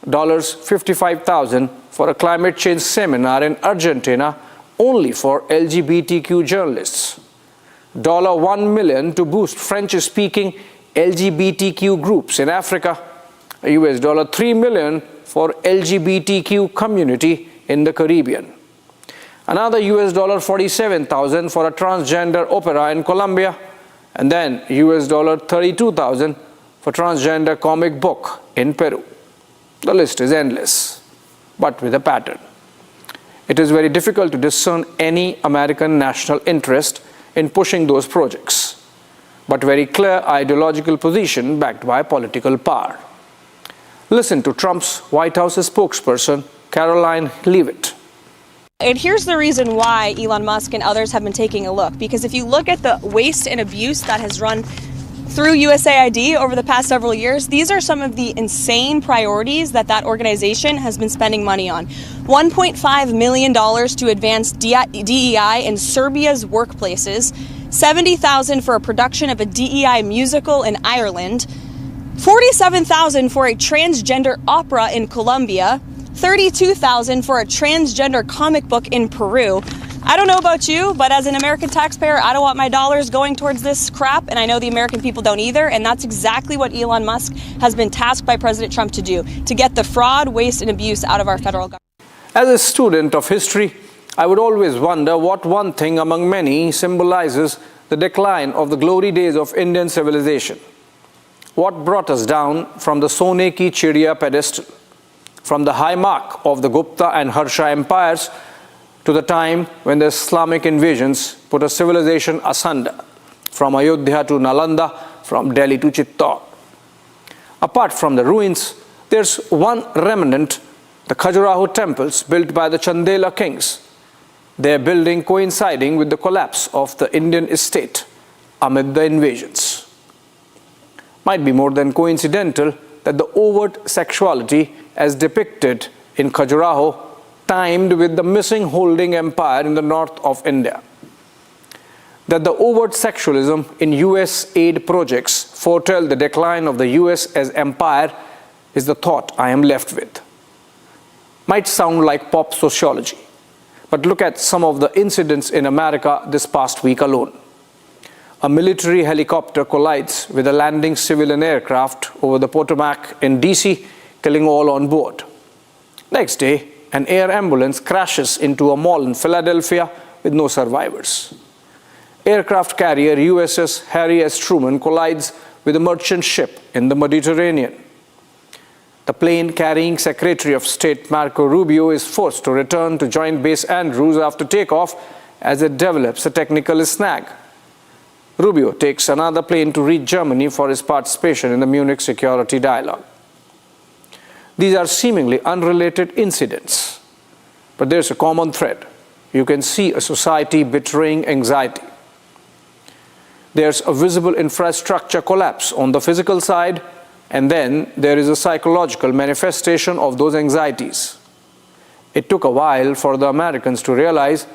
$55,000 for a climate change seminar in Argentina only for LGBTQ journalists, $1 million to boost French-speaking LGBTQ groups in Africa, US $3 million for LGBTQ community in the Caribbean, another US $47,000 for a transgender opera in Colombia, and then US $32,000 for transgender comic book in Peru. The list is endless, but with a pattern. It is very difficult to discern any American national interest in pushing those projects, but very clear ideological position backed by political power. Listen to Trump's White House spokesperson, Caroline Leavitt. And here's the reason why Elon Musk and others have been taking a look. Because if you look at the waste and abuse that has run through USAID over the past several years, these are some of the insane priorities that organization has been spending money on. $1.5 million to advance DEI in Serbia's workplaces, $70,000 for a production of a DEI musical in Ireland, $47,000 for a transgender opera in Colombia, $32,000 for a transgender comic book in Peru. I don't know about you, but as an American taxpayer, I don't want my dollars going towards this crap, and I know the American people don't either, and that's exactly what Elon Musk has been tasked by President Trump to do, to get the fraud, waste, and abuse out of our federal government. As a student of history, I would always wonder what one thing among many symbolizes the decline of the glory days of Indian civilization. What brought us down from the Sone ki Chidiya pedestal, from the high mark of the Gupta and Harsha empires, to the time when the Islamic invasions put a civilization asunder, from Ayodhya to Nalanda, from Delhi to Chittor. Apart from the ruins, there's one remnant, the Khajuraho temples built by the Chandela kings, their building coinciding with the collapse of the Indian state amid the invasions. Might be more than coincidental that the overt sexuality as depicted in Khajuraho timed with the missing holding empire in the north of India. That the overt sexualism in US aid projects foretell the decline of the US as empire is the thought I am left with. Might sound like pop sociology, but look at some of the incidents in America this past week alone. A military helicopter collides with a landing civilian aircraft over the Potomac in DC, killing all on board. Next day, an air ambulance crashes into a mall in Philadelphia with no survivors. Aircraft carrier USS Harry S. Truman collides with a merchant ship in the Mediterranean. The plane carrying Secretary of State Marco Rubio is forced to return to Joint Base Andrews after takeoff as it develops a technical snag. Rubio takes another plane to reach Germany for his participation in the Munich security dialogue. These are seemingly unrelated incidents, but there's a common thread. You can see a society betraying anxiety. There's a visible infrastructure collapse on the physical side, and then there is a psychological manifestation of those anxieties. It took a while for the Americans to realize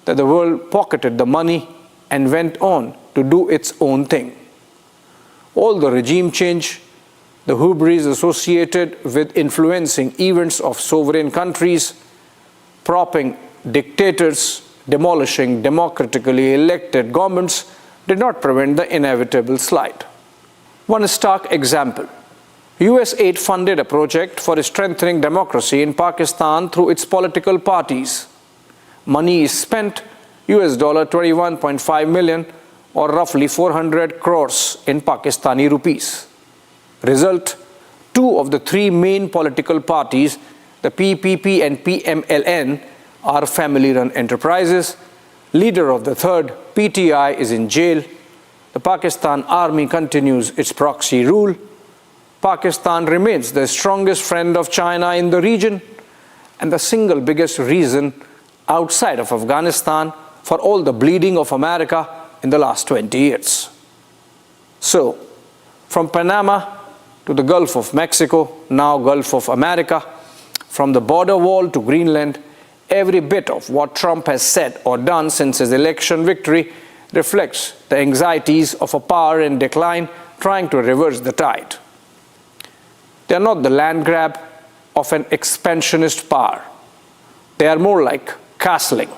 that the world pocketed the money and went on to do its own thing. All the regime change, the hubris associated with influencing events of sovereign countries, propping dictators, demolishing democratically elected governments, did not prevent the inevitable slide. One stark example: US aid funded a project for strengthening democracy in Pakistan through its political parties. Money is spent, $21.5 million, or roughly 400 crores in Pakistani rupees. Result: two of the three main political parties, the PPP and PMLN, are family-run enterprises. Leader of the third, PTI, is in jail. The Pakistan Army continues its proxy rule. Pakistan remains the strongest friend of China in the region and the single biggest reason outside of Afghanistan for all the bleeding of America in the last 20 years. So, from Panama to the Gulf of Mexico, now Gulf of America, from the border wall to Greenland, every bit of what Trump has said or done since his election victory reflects the anxieties of a power in decline trying to reverse the tide. They are not the land grab of an expansionist power. They are more like castling,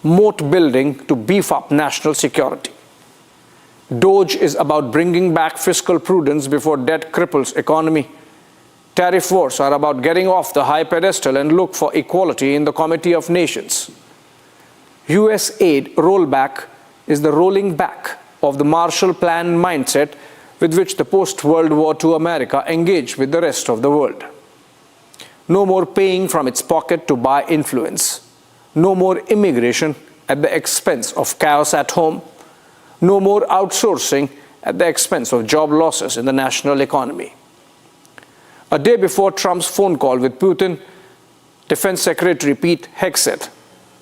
moat building to beef up national security. Doge is about bringing back fiscal prudence before debt cripples economy. Tariff wars are about getting off the high pedestal and look for equality in the Committee of Nations. US aid rollback is the rolling back of the Marshall Plan mindset with which the post-World War II America engaged with the rest of the world. No more paying from its pocket to buy influence. No more immigration at the expense of chaos at home. No more outsourcing at the expense of job losses in the national economy. A day before Trump's phone call with Putin, Defense Secretary Pete Hegseth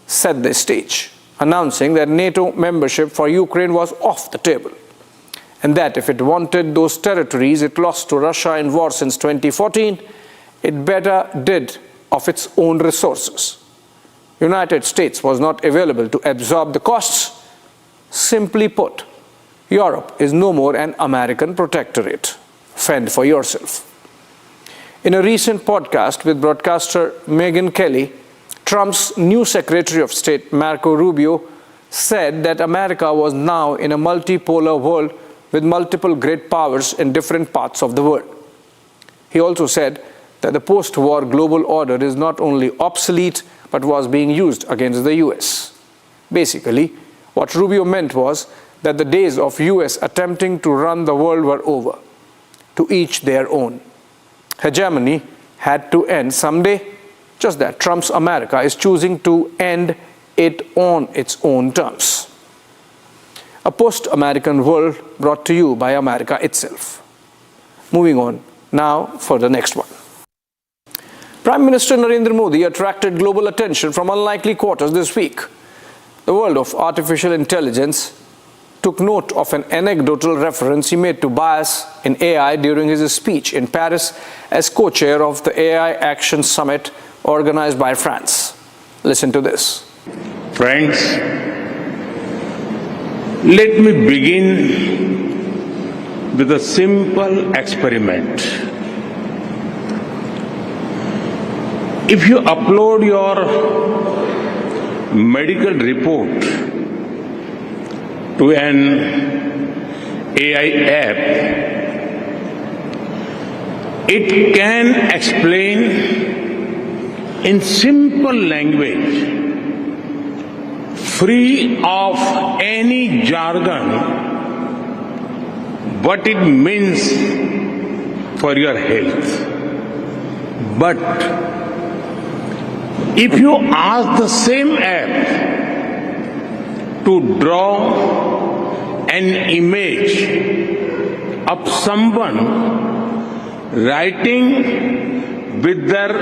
set the stage, announcing that NATO membership for Ukraine was off the table, and that if it wanted those territories it lost to Russia in war since 2014, it better did of its own resources. United States was not available to absorb the costs. Simply put, Europe is no more an American protectorate. Fend for yourself. In a recent podcast with broadcaster Megyn Kelly, Trump's new Secretary of State, Marco Rubio, said that America was now in a multipolar world with multiple great powers in different parts of the world. He also said that the post-war global order is not only obsolete, but was being used against the US. Basically, what Rubio meant was that the days of US attempting to run the world were over. To each their own. Hegemony had to end someday, just that Trump's America is choosing to end it on its own terms. A post-American world brought to you by America itself. Moving on now for the next one. Prime Minister Narendra Modi attracted global attention from unlikely quarters this week. The world of artificial intelligence took note of an anecdotal reference he made to bias in AI during his speech in Paris as co-chair of the AI Action Summit organized by France. Listen to this. Friends, let me begin with a simple experiment. If you upload your medical report to an AI app, it can explain in simple language, free of any jargon, what it means for your health. But if you ask the same app to draw an image of someone writing with their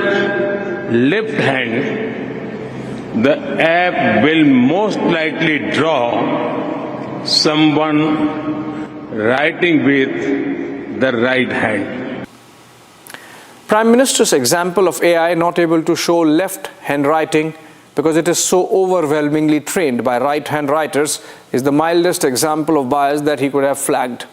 left hand, the app will most likely draw someone writing with the right hand. Prime Minister's example of AI not able to show left-hand writing because it is so overwhelmingly trained by right-hand writers is the mildest example of bias that he could have flagged.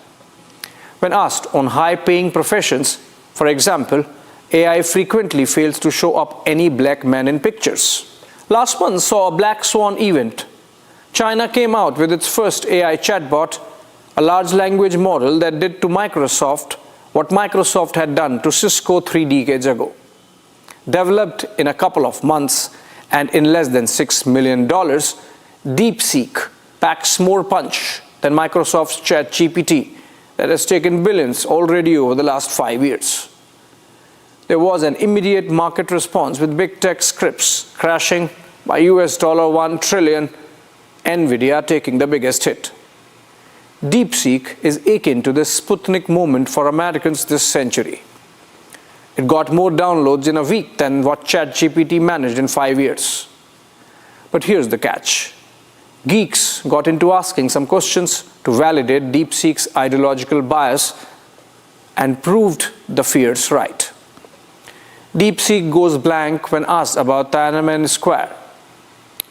When asked on high-paying professions, for example, AI frequently fails to show up any black men in pictures. Last month saw a black swan event. China came out with its first AI chatbot, a large language model that did to Microsoft what Microsoft had done to Cisco 3 decades ago. Developed in a couple of months and in less than $6 million, DeepSeek packs more punch than Microsoft's ChatGPT that has taken billions already over the last 5 years. There was an immediate market response with big tech scripts crashing by $1 trillion, Nvidia taking the biggest hit. DeepSeek is akin to the Sputnik moment for Americans this century. It got more downloads in a week than what ChatGPT managed in 5 years. But here's the catch. Geeks got into asking some questions to validate DeepSeek's ideological bias and proved the fears right. DeepSeek goes blank when asked about Tiananmen Square.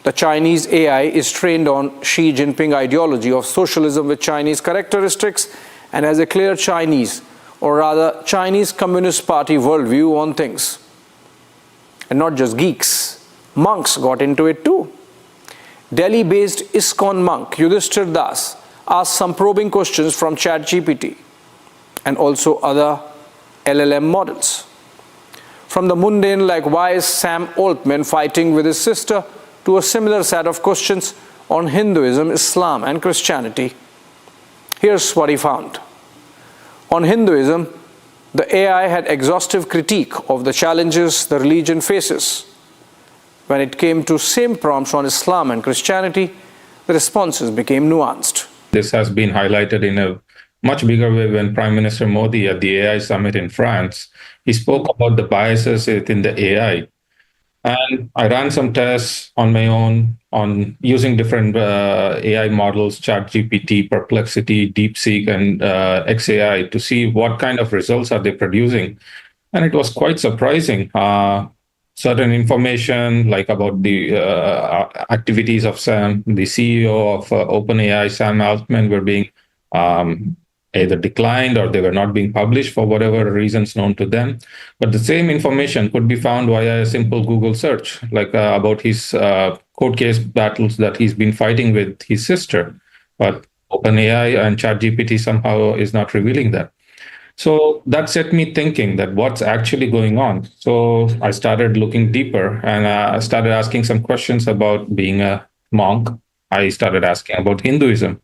The Chinese AI is trained on Xi Jinping ideology of socialism with Chinese characteristics and has a clear Chinese, or rather Chinese Communist Party worldview on things. And not just geeks, monks got into it too. Delhi-based ISKCON monk Yudhishthir Das asked some probing questions from ChatGPT and also other LLM models. From the mundane like why is Sam Altman fighting with his sister to a similar set of questions on Hinduism, Islam and Christianity. Here's what he found. On Hinduism, the AI had exhaustive critique of the challenges the religion faces. When it came to same prompts on Islam and Christianity, the responses became nuanced. This has been highlighted in a much bigger way when Prime Minister Modi at the AI summit in France, he spoke about the biases within the AI. And I ran some tests on my own on using different AI models, ChatGPT, Perplexity, DeepSeek, and XAI to see what kind of results are they producing. And it was quite surprising. Certain information like about the activities of Sam, the CEO of OpenAI, Sam Altman, were being either declined or they were not being published for whatever reasons known to them. But the same information could be found via a simple Google search, like about his court case battles that he's been fighting with his sister. But OpenAI and ChatGPT somehow is not revealing that. So that set me thinking that what's actually going on. So I started looking deeper and I started asking some questions about being a monk. I started asking about Hinduism.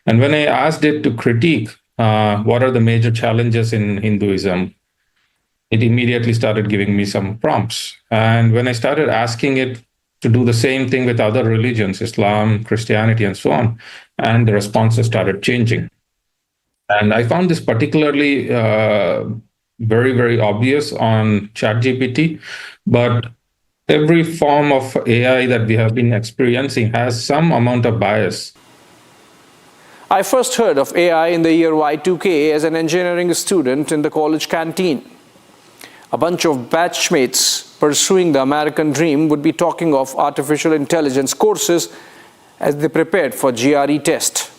And when I asked it to critique what are the major challenges in Hinduism, it immediately started giving me some prompts. And when I started asking it to do the same thing with other religions, Islam, Christianity, and so on, and the responses started changing. And I found this particularly very, very obvious on ChatGPT, but every form of AI that we have been experiencing has some amount of bias. I first heard of AI in the year Y2K as an engineering student in the college canteen. A bunch of batchmates pursuing the American dream would be talking of artificial intelligence courses as they prepared for GRE test.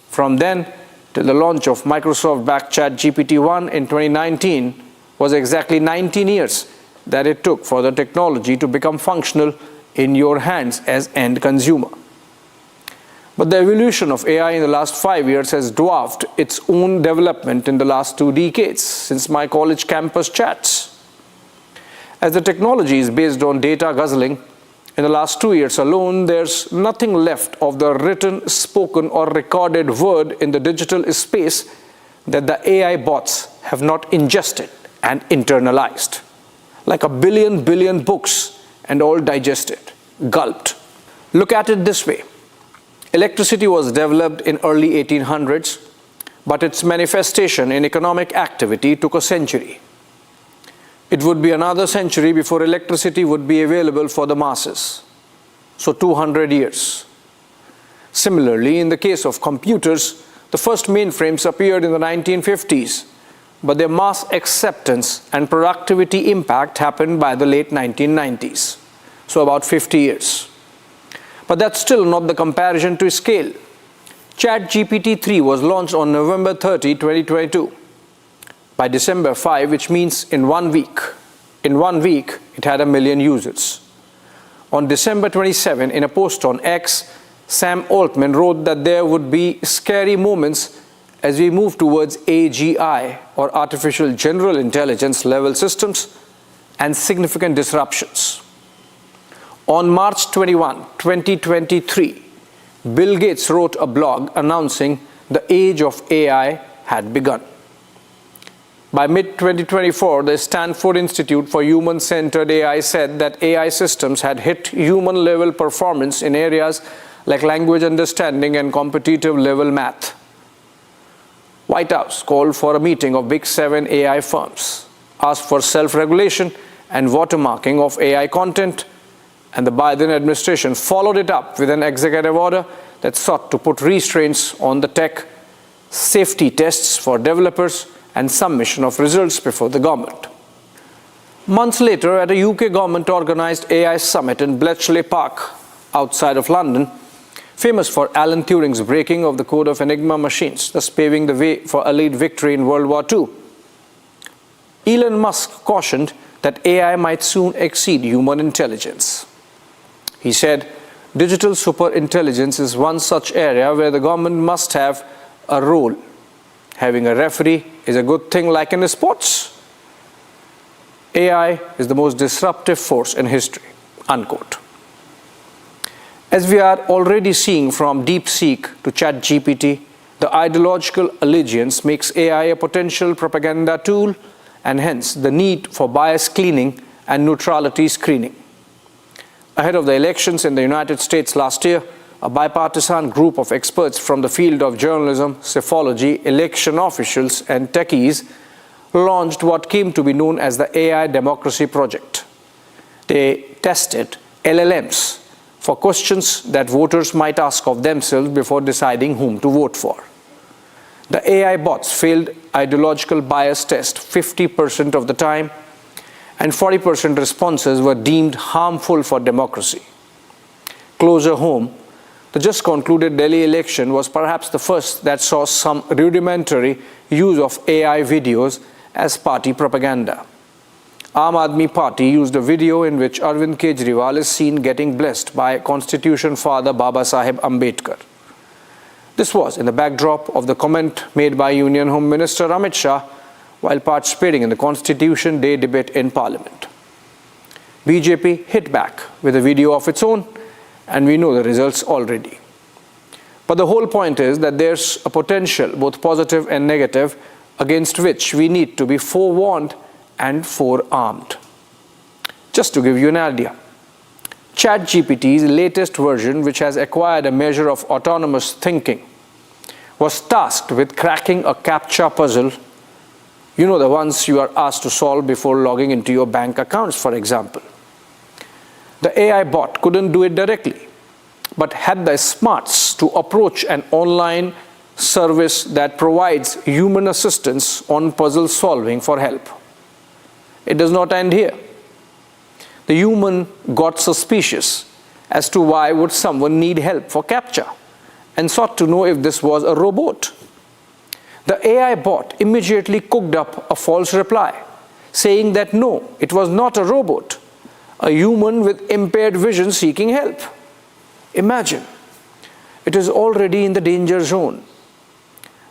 From then till the launch of Microsoft-backed ChatGPT-1 in 2019 was exactly 19 years that it took for the technology to become functional in your hands as end consumer. But the evolution of AI in the last 5 years has dwarfed its own development in the last 2 decades since my college campus chats. As the technology is based on data guzzling, in the last 2 years alone, there's nothing left of the written, spoken, or recorded word in the digital space that the AI bots have not ingested and internalized. Like a billion books and all digested, gulped. Look at it this way. Electricity was developed in early 1800s, but its manifestation in economic activity took a century. It would be another century before electricity would be available for the masses. So 200 years. Similarly, in the case of computers, the first mainframes appeared in the 1950s, but their mass acceptance and productivity impact happened by the late 1990s. So about 50 years. But that's still not the comparison to scale. ChatGPT-3 was launched on November 30, 2022. By December 5, which means in 1 week, it had 1 million users. On December 27, in a post on X, Sam Altman wrote that there would be scary moments as we move towards AGI, or Artificial General Intelligence level systems, and significant disruptions. On March 21, 2023, Bill Gates wrote a blog announcing the age of AI had begun. By mid-2024, the Stanford Institute for Human-Centered AI said that AI systems had hit human-level performance in areas like language understanding and competitive-level math. White House called for a meeting of Big 7 AI firms, asked for self-regulation and watermarking of AI content, and the Biden administration followed it up with an executive order that sought to put restraints on the tech, safety tests for developers, and submission of results before the government. Months later, at a UK government-organized AI summit in Bletchley Park, outside of London, famous for Alan Turing's breaking of the code of Enigma machines, thus paving the way for a lead victory in World War II, Elon Musk cautioned that AI might soon exceed human intelligence. He said, digital superintelligence is one such area where the government must have a role. Having a referee is a good thing like in sports. AI is the most disruptive force in history, unquote. As we are already seeing from DeepSeek to ChatGPT, The ideological allegiance makes AI a potential propaganda tool, and hence the need for bias cleaning and neutrality screening. Ahead of the elections in the United States last year, a bipartisan group of experts from the field of journalism, psephology, election officials, and techies launched what came to be known as the AI Democracy Project. They tested LLMs for questions that voters might ask of themselves before deciding whom to vote for. The AI bots failed ideological bias test 50% of the time, and 40% responses were deemed harmful for democracy. Closer home, the just concluded Delhi election was perhaps the first that saw some rudimentary use of AI videos as party propaganda. Aam Aadmi Party used a video in which Arvind Kejriwal is seen getting blessed by Constitution Father Baba Saheb Ambedkar. This was in the backdrop of the comment made by Union Home Minister Amit Shah while participating in the Constitution Day debate in Parliament. BJP hit back with a video of its own, and we know the results already. But the whole point is that there's a potential, both positive and negative, against which we need to be forewarned and forearmed. Just to give you an idea, ChatGPT's latest version, which has acquired a measure of autonomous thinking, was tasked with cracking a CAPTCHA puzzle. You know, the ones you are asked to solve before logging into your bank accounts, for example. The AI bot couldn't do it directly, but had the smarts to approach an online service that provides human assistance on puzzle solving for help. It does not end here. The human got suspicious as to why would someone need help for CAPTCHA and sought to know if this was a robot. The AI bot immediately cooked up a false reply, saying that no, it was not a robot, a human with impaired vision seeking help. Imagine, it is already in the danger zone.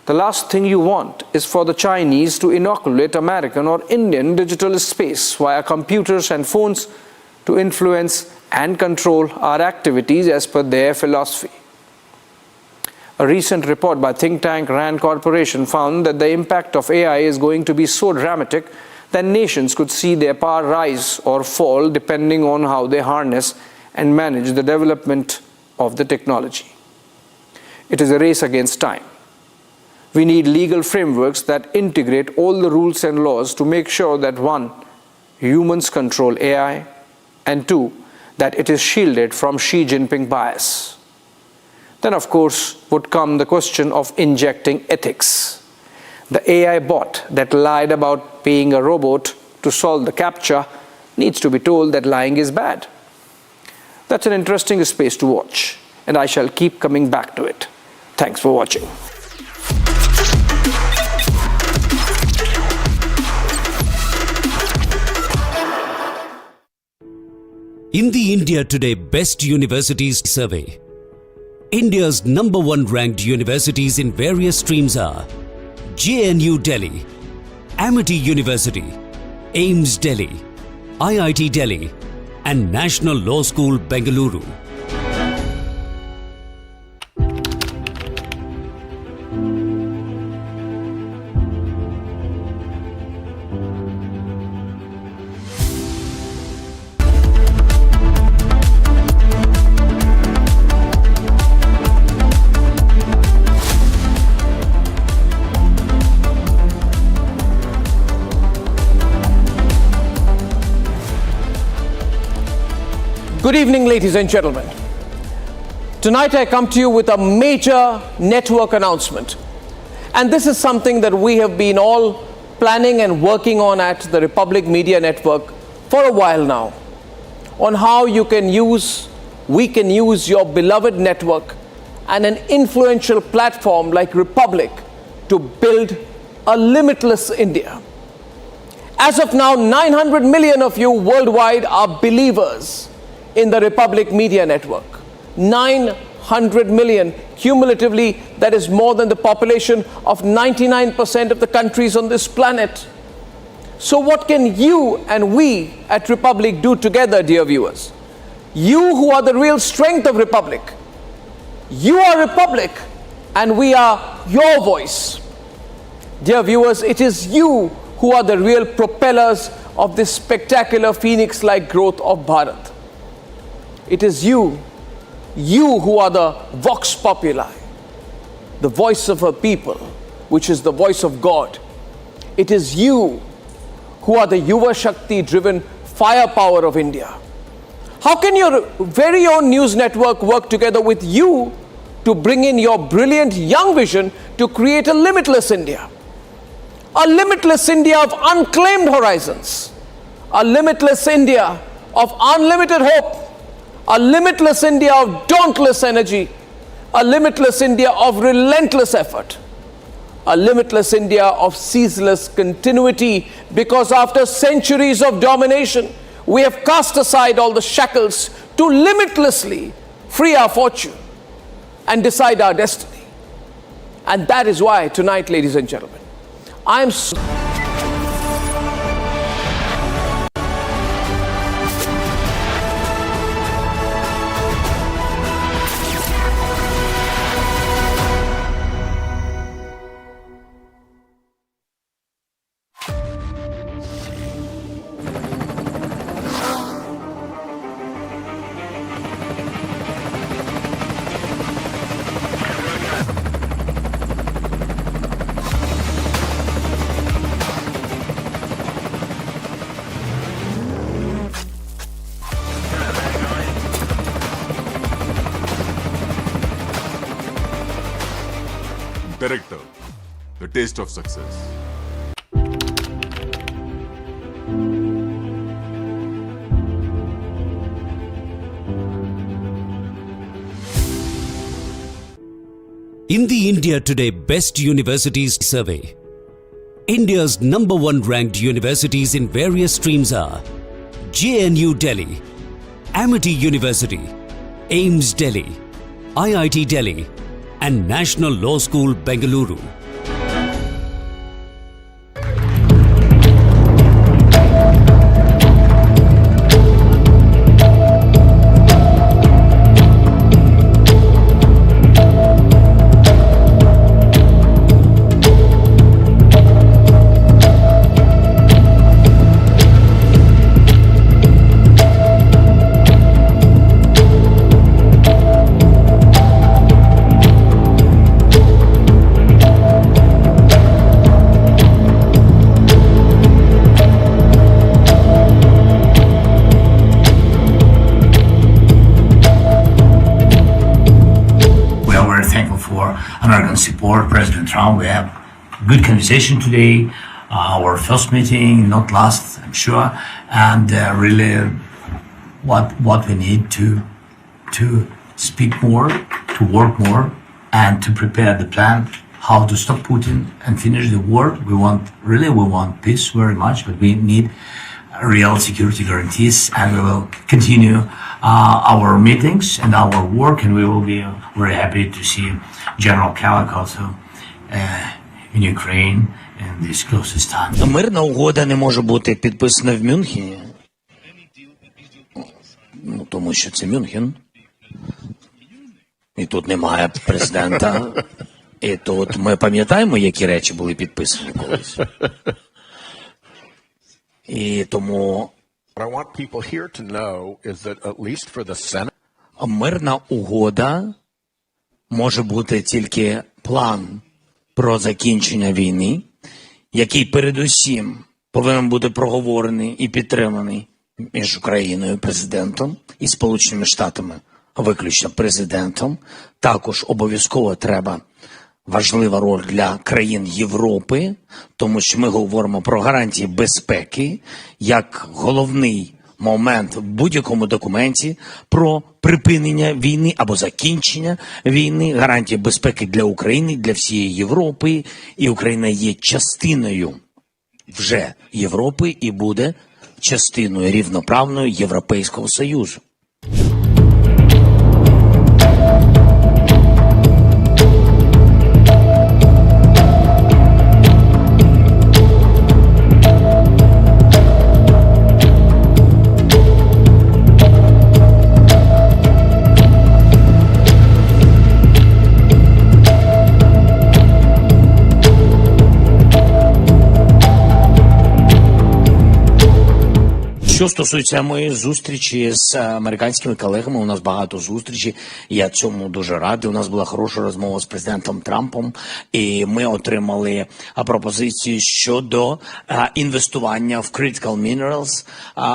The last thing you want is for the Chinese to inoculate American or Indian digital space via computers and phones to influence and control our activities as per their philosophy. A recent report by think tank RAND Corporation found that the impact of AI is going to be so dramatic that nations could see their power rise or fall depending on how they harness and manage the development of the technology. It is a race against time. We need legal frameworks that integrate all the rules and laws to make sure that 1, humans control AI, and 2, that it is shielded from Xi Jinping bias. Then, of course, would come the question of injecting ethics. The AI bot that lied about being a robot to solve the CAPTCHA needs to be told that lying is bad. That's an interesting space to watch, and I shall keep coming back to it. Thanks for watching. In the India Today Best Universities Survey, India's #1 ranked universities in various streams are JNU Delhi, Amity University, AIMS Delhi, IIT Delhi, and National Law School, Bengaluru. Good evening, ladies and gentlemen. Tonight I come to you with a major network announcement. And this is something that we have been all planning and working on at the Republic Media Network for a while now. On how we can use your beloved network and an influential platform like Republic to build a limitless India. As of now, 900 million of you worldwide are believers in the Republic Media Network. 900 million cumulatively, that is more than the population of 99% of the countries on this planet. So what can you and we at Republic do together, dear viewers? You who are the real strength of Republic. You are Republic. and we are your voice. Dear viewers, it is you who are the real propellers of this spectacular phoenix-like growth of Bharat. It is you who are the vox populi, the voice of a people, which is the voice of God. It is you who are the Yuva Shakti-driven firepower of India. How can your very own news network work together with you to bring in your brilliant young vision to create a limitless India? A limitless India of unclaimed horizons. A limitless India of unlimited hope. A limitless India of dauntless energy. A limitless India of relentless effort. A limitless India of ceaseless continuity, because after centuries of domination, we have cast aside all the shackles to limitlessly free our fortune and decide our destiny. And that is why tonight, ladies and gentlemen, I am Director, the taste of success. In the India Today Best Universities Survey, India's #1 ranked universities in various streams are JNU Delhi, Amity University, AIIMS Delhi, IIT Delhi, and National Law School, Bengaluru. American support, President Trump. We have good conversation today. Our first meeting, not last, I'm sure, and really what we need to speak more, to work more, and to prepare the plan how to stop Putin and finish the war. We want peace very much, but we need real security guarantees, and we will continue our meetings and our work, and we will be very happy to see General Kalak also in Ukraine in this closest time. Мирна угода не може бути підписана в Мюнхені. Ну, тому що це Мюнхен. І тут немає президента. І тут ми пам'ятаємо, які речі були підписані колись. І тому мирна угода може бути тільки план про закінчення війни, який передусім повинен бути проговорений і підтриманий між Україною, президентом, і Сполученими Штатами, виключно президентом. Також обов'язково треба важлива роль для країн Європи, тому що ми говоримо про гарантії безпеки як головний момент в будь-якому документі про припинення війни або закінчення війни, гарантії безпеки для України, для всієї Європи. І Україна є частиною вже Європи і буде частиною рівноправною Європейського Союзу. Що стосується моєї зустрічі з американськими колегами, у нас багато зустрічей, я цьому дуже радий. У нас була хороша розмова з президентом Трампом, і ми отримали пропозиції щодо інвестування в critical minerals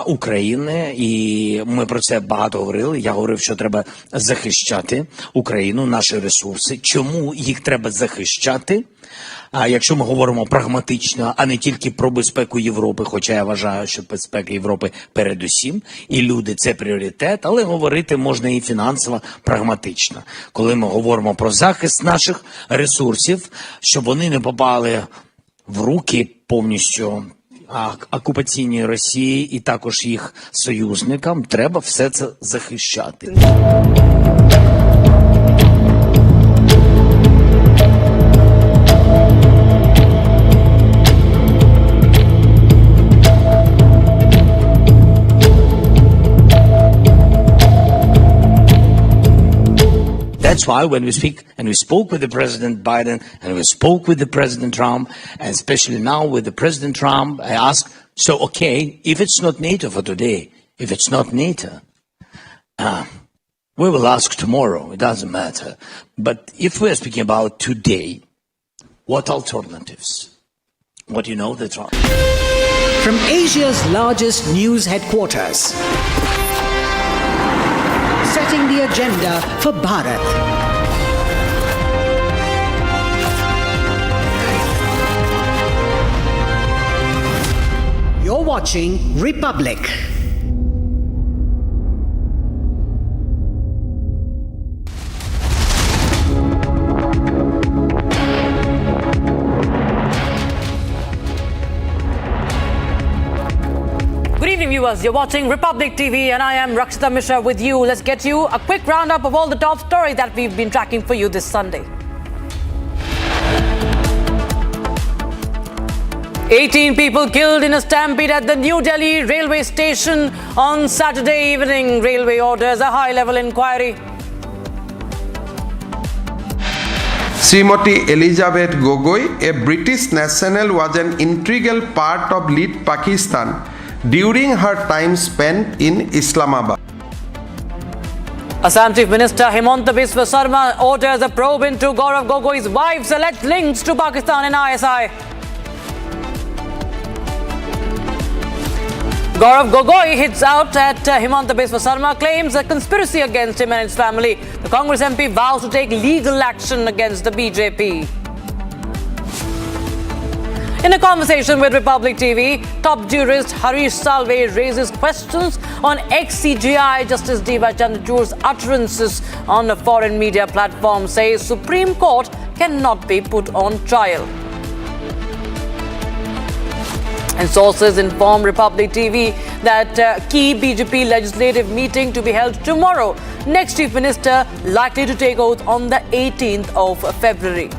України, і ми про це багато говорили. Я говорив, що треба захищати Україну, наші ресурси. Чому їх треба захищати? А якщо ми говоримо прагматично, а не тільки про безпеку Європи, хоча я вважаю, що безпека Європи передусім, і люди – це пріоритет, але говорити можна і фінансово, прагматично. Коли ми говоримо про захист наших ресурсів, щоб вони не попали в руки повністю окупаційній Росії і також їх союзникам, треба все це захищати. That's why when we speak, and we spoke with the President Biden, and we spoke with the President Trump, and especially now with the President Trump, I asked, so okay, if it's not NATO for today, if it's not NATO, we will ask tomorrow, it doesn't matter. But if we're speaking about today, what alternatives? What do you know that's wrong? From Asia's largest news headquarters, setting the agenda for Bharat. You're watching Republic. Good evening, viewers. You're watching Republic TV, and I am Rakshita Mishra with you. Let's get you a quick roundup of all the top stories that we've been tracking for you this Sunday. 18 people killed in a stampede at the New Delhi railway station on Saturday evening. Railway orders a high-level inquiry. Srimati Elizabeth Gogoi, a British national, was an integral part of lead Pakistan during her time spent in Islamabad. Assam Chief Minister Himanta Biswa Sarma orders a probe into Gaurav Gogoi's wife's alleged links to Pakistan and ISI. Gaurav Gogoi hits out at Himanta Biswa Sarma, claims a conspiracy against him and his family. The Congress MP vows to take legal action against the BJP. In a conversation with Republic TV, top jurist Harish Salve raises questions on ex-CJI Justice D Y Chandrachud's utterances on a foreign media platform, says Supreme Court cannot be put on trial. And sources inform Republic TV that key BJP legislative meeting to be held tomorrow. Next Chief Minister likely to take oath on the 18th of February.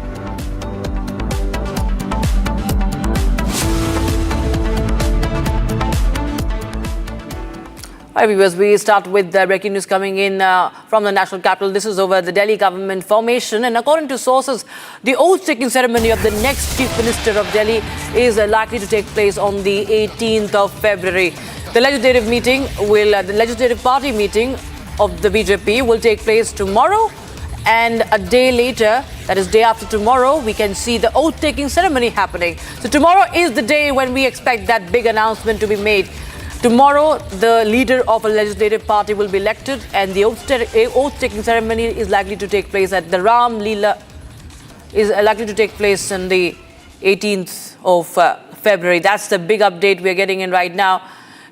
Hi viewers, we start with the breaking news coming in from the national capital. This is over the Delhi government formation, and according to sources, the oath-taking ceremony of the next Chief Minister of Delhi is likely to take place on the 18th of February. The legislative party meeting of the BJP will take place tomorrow, and a day later, that is day after tomorrow, we can see the oath-taking ceremony happening. So tomorrow is the day when we expect that big announcement to be made. Tomorrow, the leader of a legislative party will be elected, and the oath-taking ceremony is likely to take place at the Ram Leela, is likely to take place on the 18th of February. That's the big update we're getting in right now.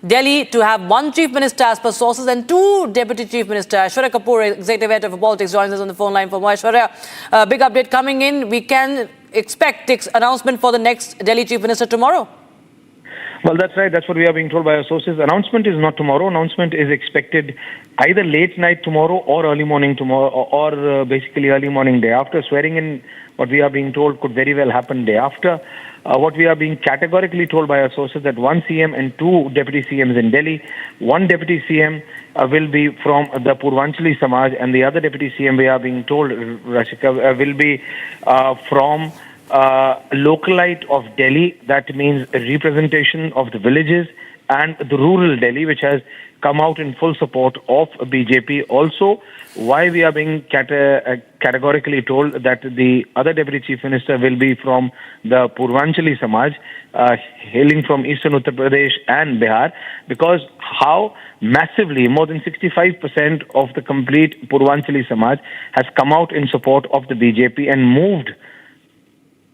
Delhi to have one Chief Minister as per sources and two Deputy Chief Minister. Aishwarya Kapoor, Executive Editor for Politics, joins us on the phone line for more. Aishwarya, big update coming in. We can expect announcement for the next Delhi Chief Minister tomorrow. Well, that's right. That's what we are being told by our sources. Announcement is not tomorrow. Announcement is expected either late night tomorrow or early morning tomorrow, or basically early morning day after. Swearing in, what we are being told, could very well happen day after. What we are being categorically told by our sources that one CM and two deputy CMs in Delhi. One deputy CM will be from the Purvanchali Samaj, and the other deputy CM, we are being told, Rashika, will be from localite of Delhi. That means a representation of the villages and the rural Delhi, which has come out in full support of BJP. Also, why we are being categorically told that the other Deputy Chief Minister will be from the Purvanchali Samaj, hailing from Eastern Uttar Pradesh and Bihar, because how massively more than 65% of the complete Purvanchali Samaj has come out in support of the BJP and moved.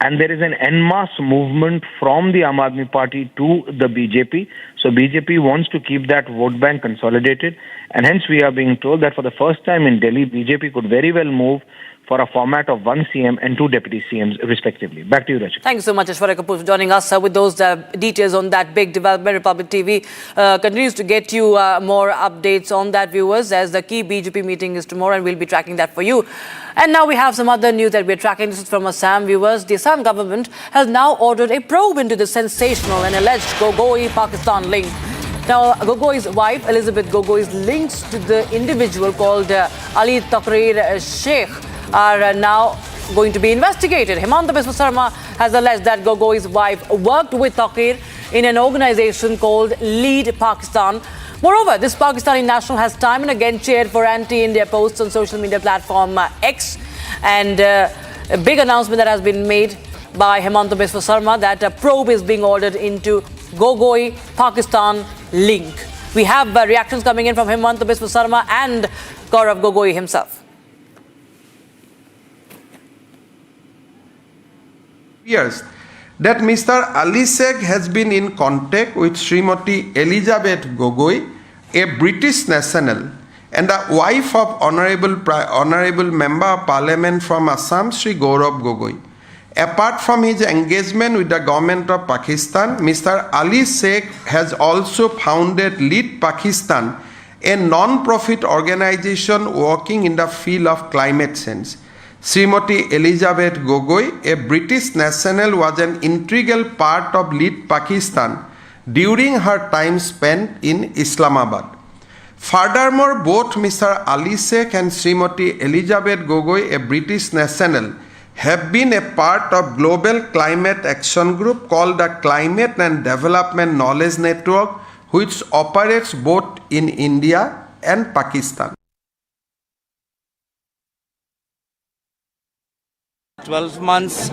And there is an en masse movement from the Aam Aadmi Party to the BJP. So BJP wants to keep that vote bank consolidated. And hence we are being told that for the first time in Delhi, BJP could very well move for a format of one CM and two deputy CMs respectively. Back to you, Rachel. Thank you so much, Aishwarya Kapoor, for joining us with those details on that big development. Republic TV continues to get you more updates on that, viewers, as the key BJP meeting is tomorrow, and we'll be tracking that for you. And now we have some other news that we're tracking. This is from Assam, viewers. The Assam government has now ordered a probe into the sensational and alleged Gogoi-Pakistan link. Now, Gogoi's wife, Elizabeth Gogoi's links to the individual called Ali Takrir Sheikh are now going to be investigated. Hemanta Biswa Sarma has alleged that Gogoi's wife worked with Takrir in an organization called Lead Pakistan. Moreover, this Pakistani national has time and again cheered for anti-India posts on social media platform X. And a big announcement that has been made by Hemanta Biswa Sarma that a probe is being ordered into Gogoi-Pakistan link. We have reactions coming in from Hemanta Biswa Sarma and Gaurav Gogoi himself. Years that Mr. Ali Sheikh has been in contact with Srimati Elizabeth Gogoi, a British national and the wife of Honorable Member of Parliament from Assam, Sri Gaurav Gogoi. Apart from his engagement with the government of Pakistan, Mr. Ali Sheikh has also founded Lead Pakistan, a non-profit organization working in the field of climate change. Srimati Elizabeth Gogoi, a British national, was an integral part of Lead Pakistan during her time spent in Islamabad. Furthermore, both Mr. Ali Sheikh and Srimati Elizabeth Gogoi, a British national, have been a part of global climate action group called the Climate and Development Knowledge Network, which operates both in India and Pakistan. 12 months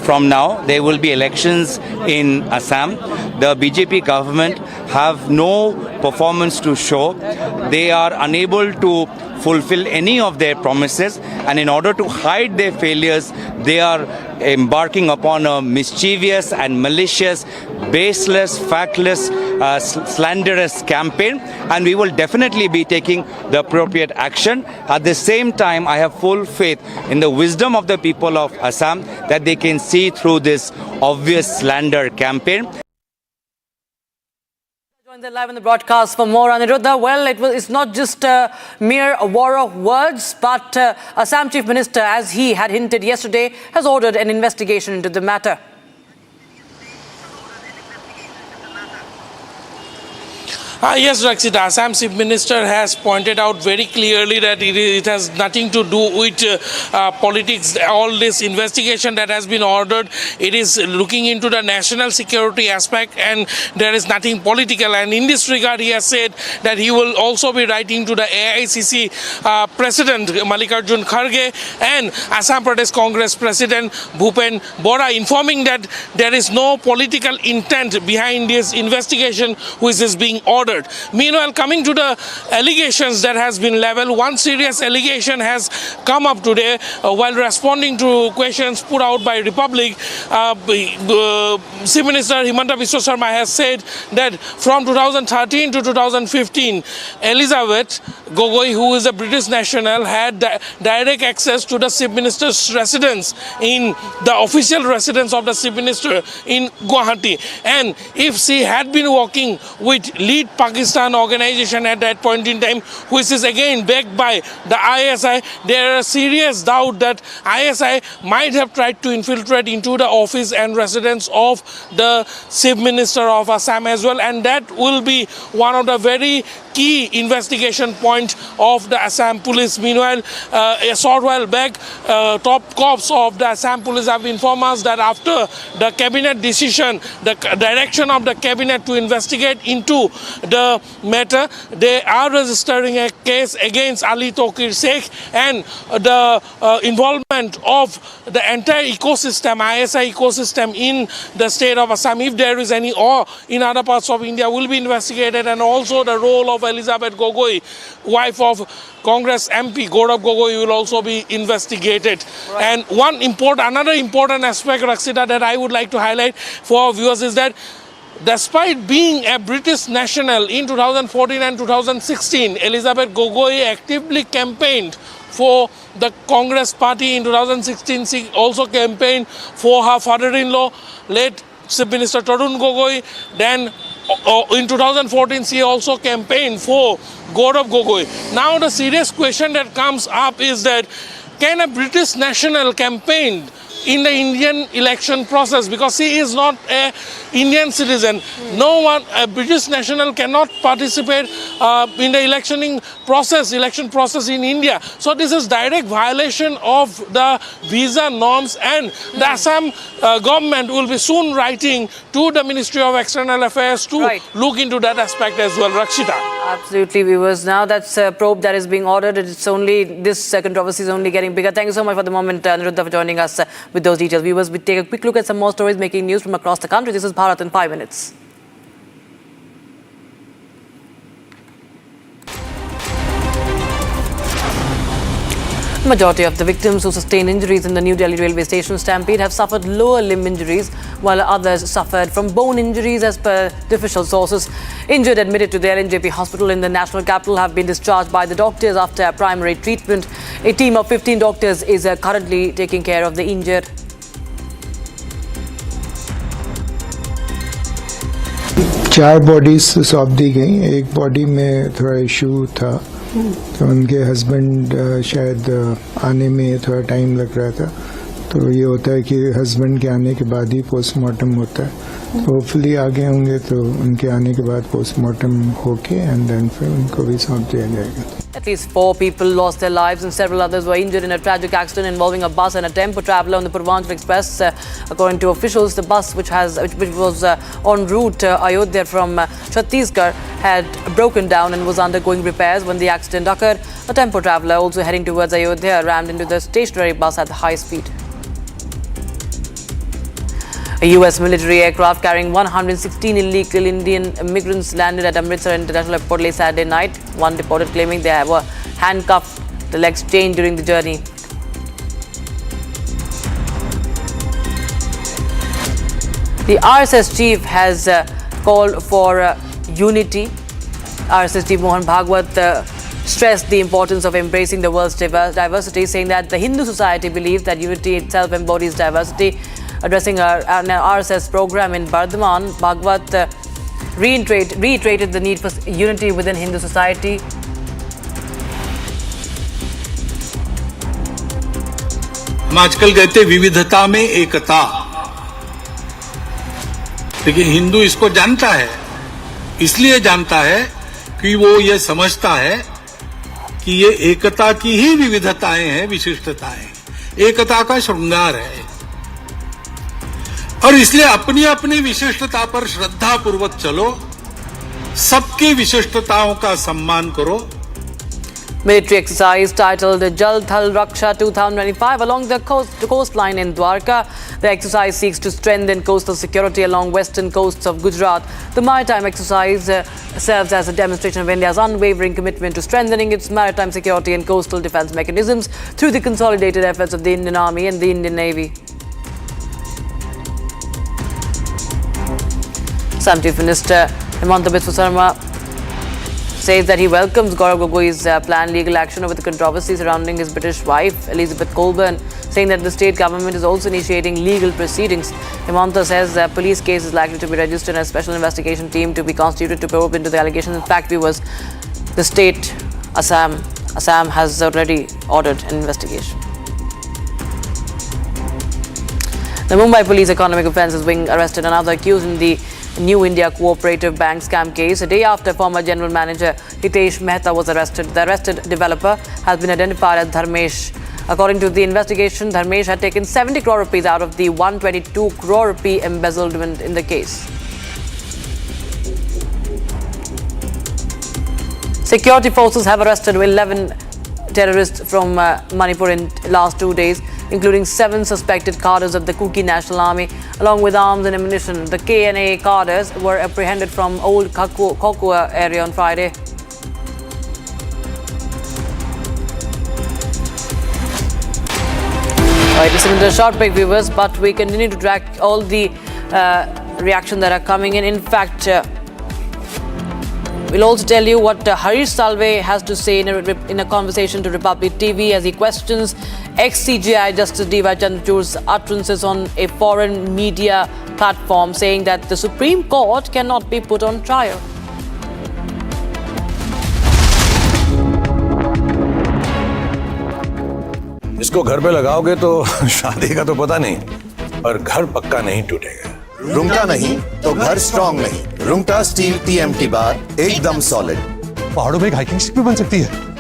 from now, there will be elections in Assam. The BJP government have no performance to show. They are unable to fulfill any of their promises, and in order to hide their failures, they are embarking upon a mischievous and malicious, baseless, factless, slanderous campaign, and we will definitely be taking the appropriate action. At the same time, I have full faith in the wisdom of the people of Assam that they can see through this obvious slander campaign. Live in the broadcast for more. Aniruddha, well, it's not just a mere war of words, but Assam Chief Minister, as he had hinted yesterday, has ordered an investigation into the matter. Yes, Rakshita, Assam Chief Minister has pointed out very clearly that it has nothing to do with politics. All this investigation that has been ordered, it is looking into the national security aspect, and there is nothing political. And in this regard, he has said that he will also be writing to the AICC President Mallikarjun Kharge and Assam Pradesh Congress President Bhupen Bora, informing that there is no political intent behind this investigation which is being ordered. Meanwhile, coming to the allegations that has been leveled, one serious allegation has come up today while responding to questions put out by Republic. Chief Minister Hemanta Biswa Sarma has said that from 2013 to 2015, Elizabeth Gogoi, who is a British national, had direct access to the Chief Minister's residence, in the official residence of the Chief Minister in Guwahati. And if she had been working with Lead Pakistan organization at that point in time, which is again backed by the ISI. There are serious doubt that ISI might have tried to infiltrate into the office and residence of the Chief Minister of Assam as well, and that will be one of the very key investigation point of the Assam police. Meanwhile, a short while back, top cops of the Assam police have informed us that after the cabinet decision, the direction of the cabinet to investigate into the matter, they are registering a case against Ali Tokir Sheikh, and the involvement of the entire ecosystem, ISI ecosystem in the state of Assam, if there is any, or in other parts of India, will be investigated, and also the role of Elizabeth Gogoi, wife of Congress MP Gaurav Gogoi, will also be investigated. Right. And another important aspect, Raksita, that I would like to highlight for our viewers is that despite being a British national in 2014 and 2016, Elizabeth Gogoi actively campaigned for the Congress party. In 2016, she also campaigned for her father-in-law, late Chief Minister Tarun Gogoi. Then in 2014, she also campaigned for Gaurav Gogoi. Now the serious question that comes up is that, can a British national campaign in the Indian election process? Because she is not an Indian citizen. No one, a British national, cannot participate in the election process in India. So this is direct violation of the visa norms, and the Assam government will be soon writing to the Ministry of External Affairs to look into that aspect as well. Rakshita. Absolutely, viewers. Now that's a probe that is being ordered. It's only, this controversy is only getting bigger. Thank you so much for the moment, Aniruddha, for joining us with those details. Viewers, we take a quick look at some more stories making news from across the country. This is Bharat in 5 minutes. The majority of the victims who sustained injuries in the New Delhi railway station stampede have suffered lower limb injuries, while others suffered from bone injuries, as per the official sources. Injured admitted to the LNJP hospital in the national capital have been discharged by the doctors after primary treatment. A team of 15 doctors is currently taking care of the injured. चार bodies सौंप दी गई. एक body में थोड़ा issue था, तो उनके husband शायद आने में थोड़ा टाइम लग रहा था. तो ये होता है कि हस्बैंड के आने के बाद ही पोस्टमार्टम होता है. तो होपफुली आगे होंगे तो उनके आने के बाद पोस्टमार्टम होके एंड देन फिर उनको भी सौंप दिया जाएगा. At least 4 people lost their lives and several others were injured in a tragic accident involving a bus and a tempo traveller on the Purvanchal Express. According to officials, the bus, which was en route Ayodhya from Chhattisgarh, had broken down and was undergoing repairs when the accident occurred. A tempo traveller, also heading towards Ayodhya, rammed into the stationary bus at high speed. A US military aircraft carrying 116 illegal Indian immigrants landed at Amritsar International Airport late Saturday night. One deported claiming they were handcuffed, the legs chained during the journey. The RSS chief has called for unity. RSS chief Mohan Bhagwat stressed the importance of embracing the world's diversity, saying that the Hindu society believes that unity itself embodies diversity. Addressing an RSS program in Bardhaman, Bhagwat reiterated the need for unity within Hindu society. हम आजकल कहते विविधता में एकता, लेकिन हिंदू इसको जानता है, इसलिए जानता है कि वो ये समझता है कि ये एकता की ही विविधताएं हैं, विशिष्टताएं, एकता का श्रृंगार है, और इसलिए अपनी अपनी विशिष्टता पर श्रद्धा पूर्वक चलो, सबकी विशिष्टताओं का सम्मान करो. Military exercise titled Jal Thal Raksha 2025 along the coastline in Dwarka. The exercise seeks to strengthen coastal security along western coasts of Gujarat. The maritime exercise serves as a demonstration of India's unwavering commitment to strengthening its maritime security and coastal defense mechanisms through the consolidated efforts of the Indian Army and the Indian Navy. Assam Chief Minister Himanta Biswa Sarma says that he welcomes Gaurav Gogoi's planned legal action over the controversy surrounding his British wife, Elizabeth Colburn, saying that the state government is also initiating legal proceedings. Himanta says the police case is likely to be registered and a special investigation team to be constituted to probe into the allegations. In fact, viewers, the state, Assam has already ordered an investigation. The Mumbai Police Economic Offences Wing arrested another accused in the New India Cooperative Bank scam case. A day after former General Manager Hitesh Mehta was arrested, the arrested developer has been identified as Dharmesh. According to the investigation, Dharmesh had taken 70 crore rupees out of the 122 crore rupee embezzlement in the case. Security forces have arrested 11 terrorists from Manipur in last 2 days, including 7 suspected cadres of the Kuki National Army, along with arms and ammunition. The KNA cadres were apprehended from Old Kokua area on Friday. Alright, listen to the short break, viewers, but we continue to track all the reactions that are coming in. In fact, we'll also tell you what Harish Salve has to say in a conversation to Republic TV as he questions ex-CJI Justice D Y Chandrachud's utterances on a foreign media platform, saying that the Supreme Court cannot be put on trial. इसको घर पे लगाओगे तो शादी का तो पता नहीं, पर घर पक्का नहीं टूटेगा। रुंगटा नहीं तो घर स्ट्रॉन्ग नहीं। रुंगटा स्टील TMT बार एकदम सॉलिड। पहाड़ों में एक हाइकिंग स्टिक भी बन सकती है।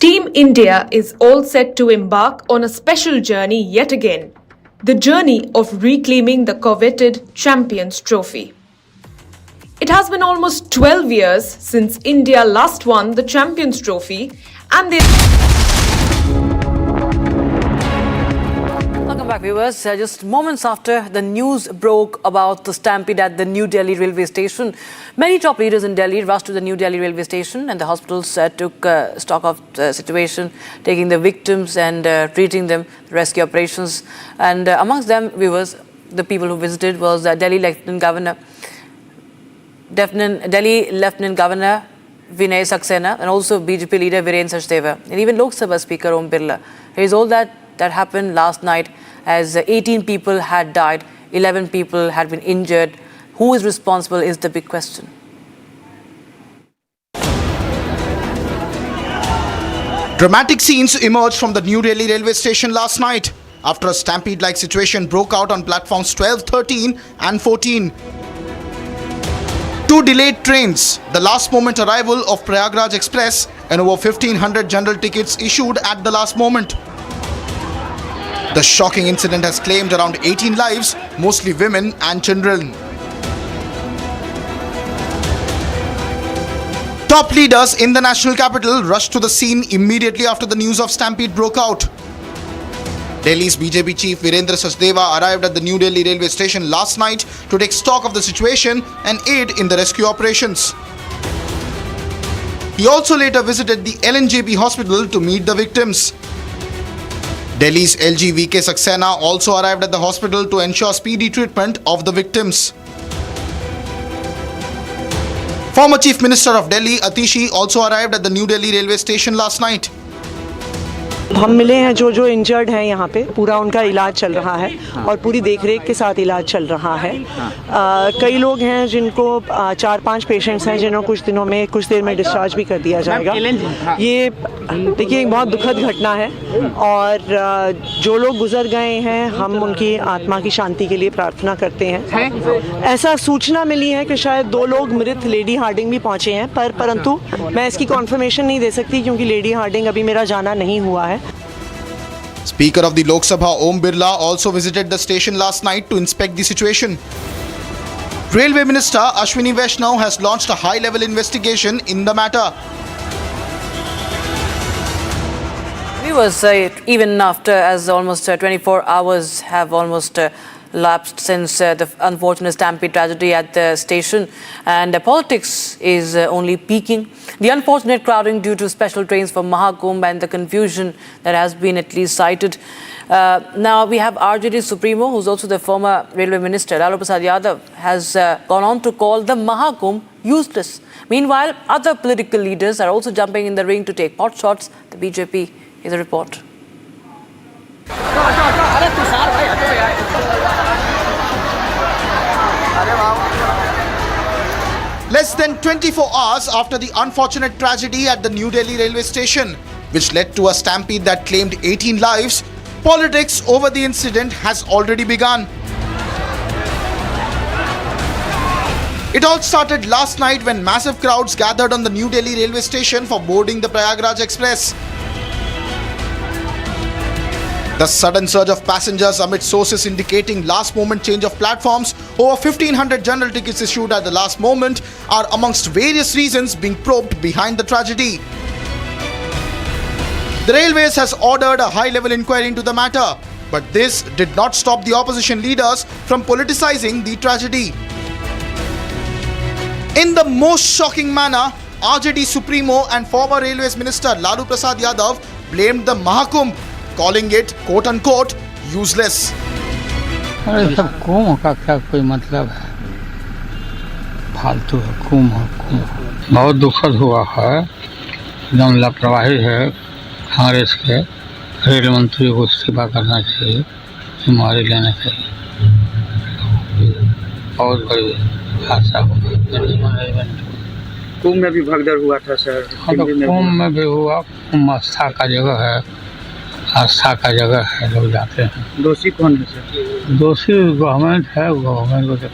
Team India is all set to embark on a special journey yet again, the journey of reclaiming the coveted Champions Trophy. It has been almost 12 years since India last won the Champions Trophy, and they... Welcome back, viewers. Just moments after the news broke about the stampede at the New Delhi railway station, many top leaders in Delhi rushed to the New Delhi railway station, and the hospitals took stock of the situation, taking the victims and treating them, rescue operations. And amongst them, viewers, the people who visited was Delhi Lieutenant Governor Vinay Saxena, and also BJP leader Viren Sachdeva, and even Lok Sabha Speaker Om Birla. Here's all that happened last night, as 18 people had died, 11 people had been injured. Who is responsible is the big question. Dramatic scenes emerged from the New Delhi railway station last night after a stampede-like situation broke out on platforms 12, 13 and 14. Two delayed trains, the last moment arrival of Prayagraj Express, and over 1,500 general tickets issued at the last moment. The shocking incident has claimed around 18 lives, mostly women and children. Top leaders in the national capital rushed to the scene immediately after the news of stampede broke out. Delhi's BJP chief Virendra Sachdeva arrived at the New Delhi railway station last night to take stock of the situation and aid in the rescue operations. He also later visited the LNJP hospital to meet the victims. Delhi's LG VK Saxena also arrived at the hospital to ensure speedy treatment of the victims. Former Chief Minister of Delhi Atishi also arrived at the New Delhi railway station last night. हम मिले हैं जो injured हैं यहाँ पे, पूरा उनका इलाज चल रहा है और पूरी देखरेख के साथ इलाज चल रहा है। कई लोग हैं जिनको 4-5 पेशेंट्स हैं जिन्हों कुछ दिनों में कुछ देर में डिस्चार्ज भी कर दिया जाएगा। ये देखिए एक बहुत दुखद घटना है और जो लोग गुजर गए हैं हम उनकी आत्मा की शांति के लिए प्रार्थना करते हैं। ऐसा सूचना मिली है कि शायद 2 लोग मृत लेडी हार्डिंग भी पहुँचे हैं, परंतु मैं इसकी कॉन्फर्मेशन नहीं दे सकती क्योंकि लेडी हार्डिंग अभी मेरा जाना नहीं हुआ है। Speaker of the Lok Sabha Om Birla also visited the station last night to inspect the situation. Railway Minister Ashwini Vaishnav has launched a high-level investigation in the matter. Viewers, even after as almost 24 hours have almost lapsed since the unfortunate stampede tragedy at the station, and politics is only peaking. The unfortunate crowding due to special trains for Mahakumbh and the confusion that has been at least cited. Now we have RJD Supremo, who's also the former railway minister, Lalu Prasad Yadav, has gone on to call the Mahakumbh useless. Meanwhile, other political leaders are also jumping in the ring to take pot shots. The BJP is a report. Less than 24 hours after the unfortunate tragedy at the New Delhi railway station, which led to a stampede that claimed 18 lives, politics over the incident has already begun. It all started last night when massive crowds gathered on the New Delhi railway station for boarding the Prayagraj Express. The sudden surge of passengers amid sources indicating last-moment change of platforms, over 1,500 general tickets issued at the last moment, are amongst various reasons being probed behind the tragedy. The Railways has ordered a high-level inquiry into the matter, but this did not stop the opposition leaders from politicizing the tragedy. In the most shocking manner, RJD Supremo and former Railways Minister Lalu Prasad Yadav blamed the Mahakumbh, calling it quote-unquote useless. अरे सब कुंभ का क्या कोई मतलब है, फालतू है कुंभ। बहुत दुखद हुआ है, एकदम लापरवाही है कांग्रेस के। रेल मंत्री को इस्तीफा करना चाहिए, जिम्मेदारी लेना चाहिए। बहुत बड़ी हादसा हुआ। कुंभ में भी भगदड़ हुआ था सर। कुंभ में भी हुआ, कुंभ आस्था का जगह है, आस्था का जगह है, लोग जाते हैं। दोषी कौन है सर? दोषी गवर्नमेंट है, गवर्नमेंट को।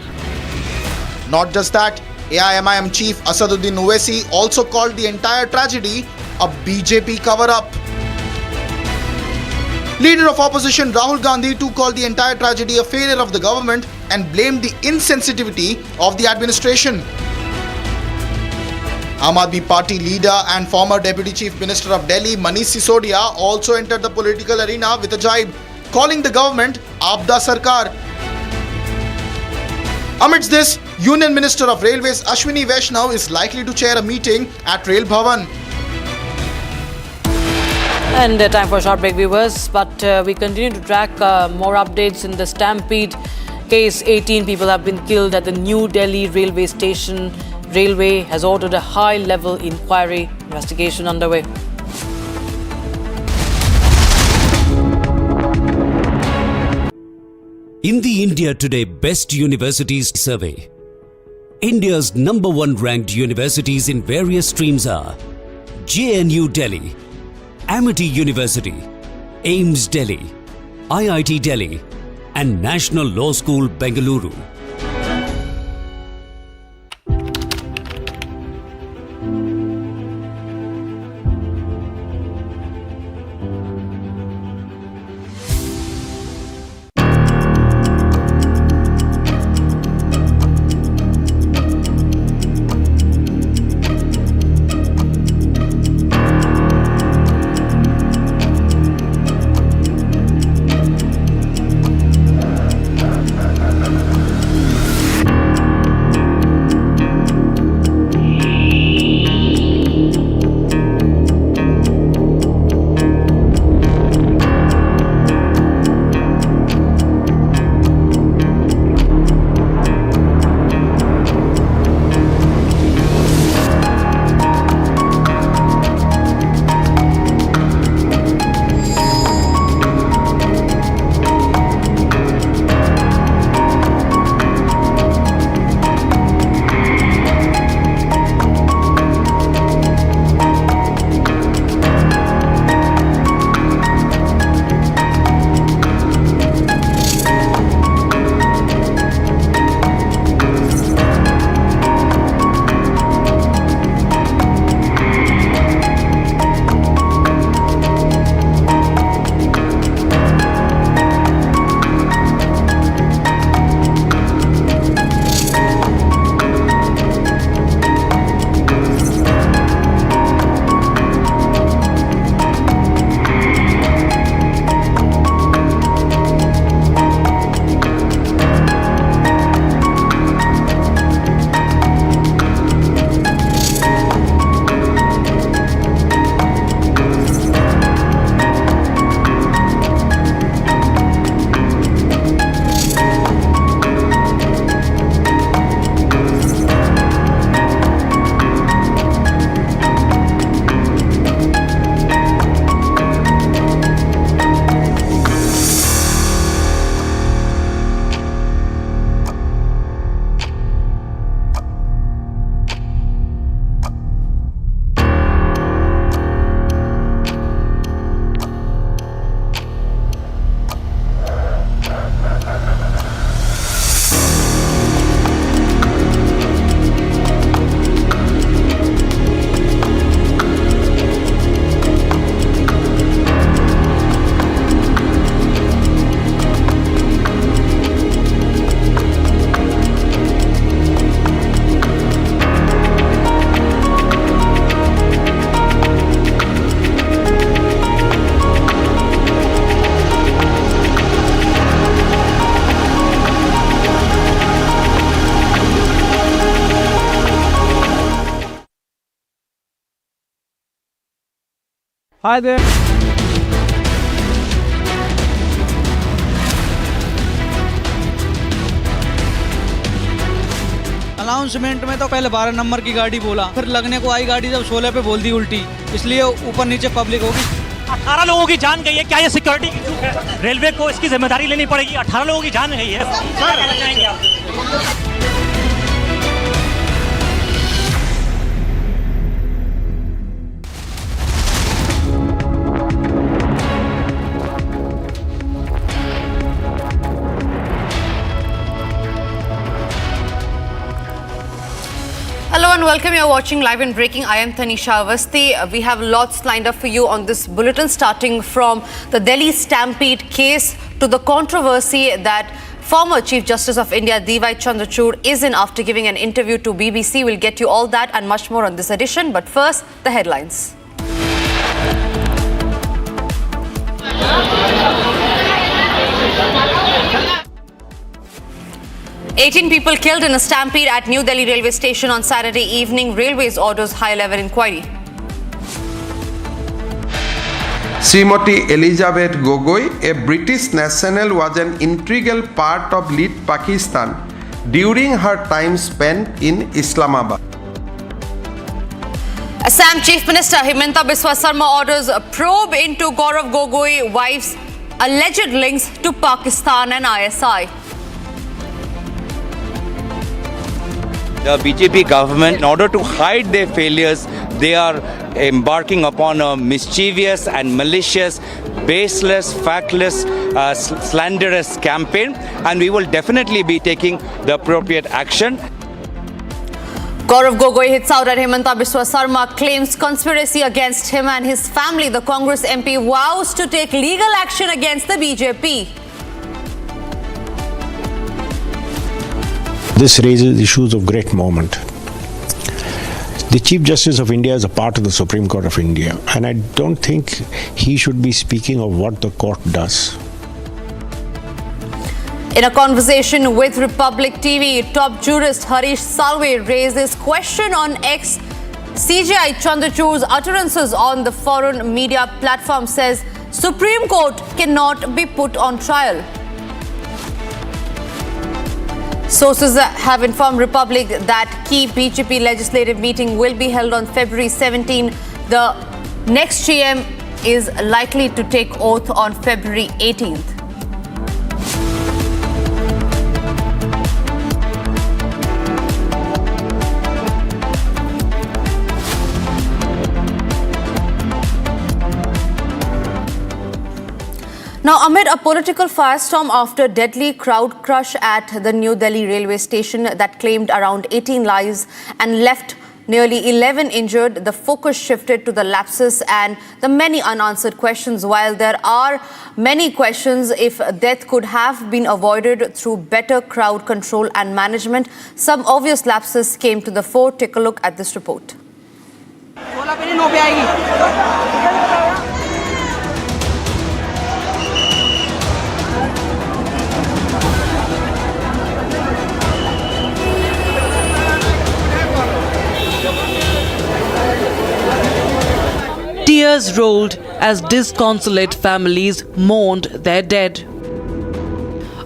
Not just that, AIMIM chief Asaduddin Owaisi also called the entire tragedy a BJP cover-up. Leader of opposition Rahul Gandhi too called the entire tragedy a failure of the government and blamed the insensitivity of the administration. Aam Aadmi Party leader and former Deputy Chief Minister of Delhi Manish Sisodia also entered the political arena with a jibe, calling the government Aapda Sarkar. Amidst this, Union Minister of Railways Ashwini Vaishnav is likely to chair a meeting at Rail Bhavan. And time for a short break, viewers. But we continue to track more updates in the Stampede case. 18 people have been killed at the New Delhi railway station. Railway has ordered a high-level inquiry. Investigation underway. In the India Today Best Universities Survey, India's #1 ranked universities in various streams are JNU Delhi, Amity University, AIMS Delhi, IIT Delhi, and National Law School Bengaluru. Hi there. Announcement में तो पहले 12 number की गाड़ी बोला, फिर लगने को आई गाड़ी जब 16 पे बोल दी उल्टी, इसलिए ऊपर नीचे पब्लिक होगी। 18 लोगों की जान गई है, क्या ये सिक्योरिटी की चूक है? रेलवे को इसकी जिम्मेदारी लेनी पड़ेगी। 18 लोगों की जान गई है सर, जाएंगे आप। Hello and welcome. You're watching Live and Breaking. I am Tanisha Avasti. We have lots lined up for you on this bulletin, starting from the Delhi Stampede case to the controversy that former Chief Justice of India D Y Chandrachud is in after giving an interview to BBC. We'll get you all that and much more on this edition. But first, the headlines. "18 people killed in a stampede at New Delhi railway station on Saturday evening. Railways orders high-level inquiry." Srimati Elizabeth Gogoi, a British national, was an integral part of lead Pakistan during her time spent in Islamabad. Assam Chief Minister Himanta Biswa Sarma orders a probe into Gaurav Gogoi wife's alleged links to Pakistan and ISI. The BJP government, in order to hide their failures, they are embarking upon a mischievous and malicious, baseless, factless, slanderous campaign, and we will definitely be taking the appropriate action. Gaurav Gogoi hits out at Himanta Biswa Sarma, claims conspiracy against him and his family. The Congress MP vows to take legal action against the BJP. This raises issues of great moment. The Chief Justice of India is a part of the Supreme Court of India, and I don't think he should be speaking of what the court does. In a conversation with Republic TV, top jurist Harish Salve raises question on ex-CJI Chandrachud's utterances on the foreign media platform, says Supreme Court cannot be put on trial. Sources have informed Republic that key BJP legislative meeting will be held on February 17. The next GM is likely to take oath on February 18th. Now, amid a political firestorm after deadly crowd crush at the New Delhi railway station that claimed around 18 lives and left nearly 11 injured, the focus shifted to the lapses and the many unanswered questions. While there are many questions if death could have been avoided through better crowd control and management, some obvious lapses came to the fore. Take a look at this report. Tears rolled as disconsolate families mourned their dead.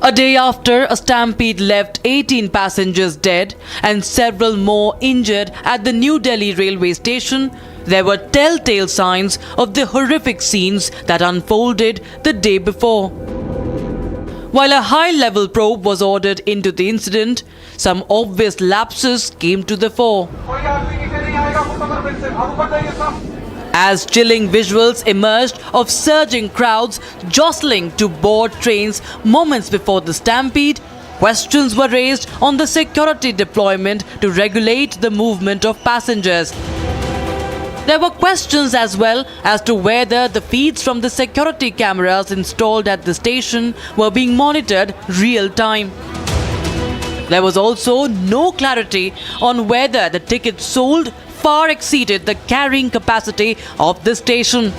A day after, a stampede left 18 passengers dead and several more injured at the New Delhi railway station, there were telltale signs of the horrific scenes that unfolded the day before. While a high-level probe was ordered into the incident, some obvious lapses came to the fore. As chilling visuals emerged of surging crowds jostling to board trains moments before the stampede, questions were raised on the security deployment to regulate the movement of passengers. There were questions as well as to whether the feeds from the security cameras installed at the station were being monitored real time. There was also no clarity on whether the tickets sold far exceeded the carrying capacity of the station.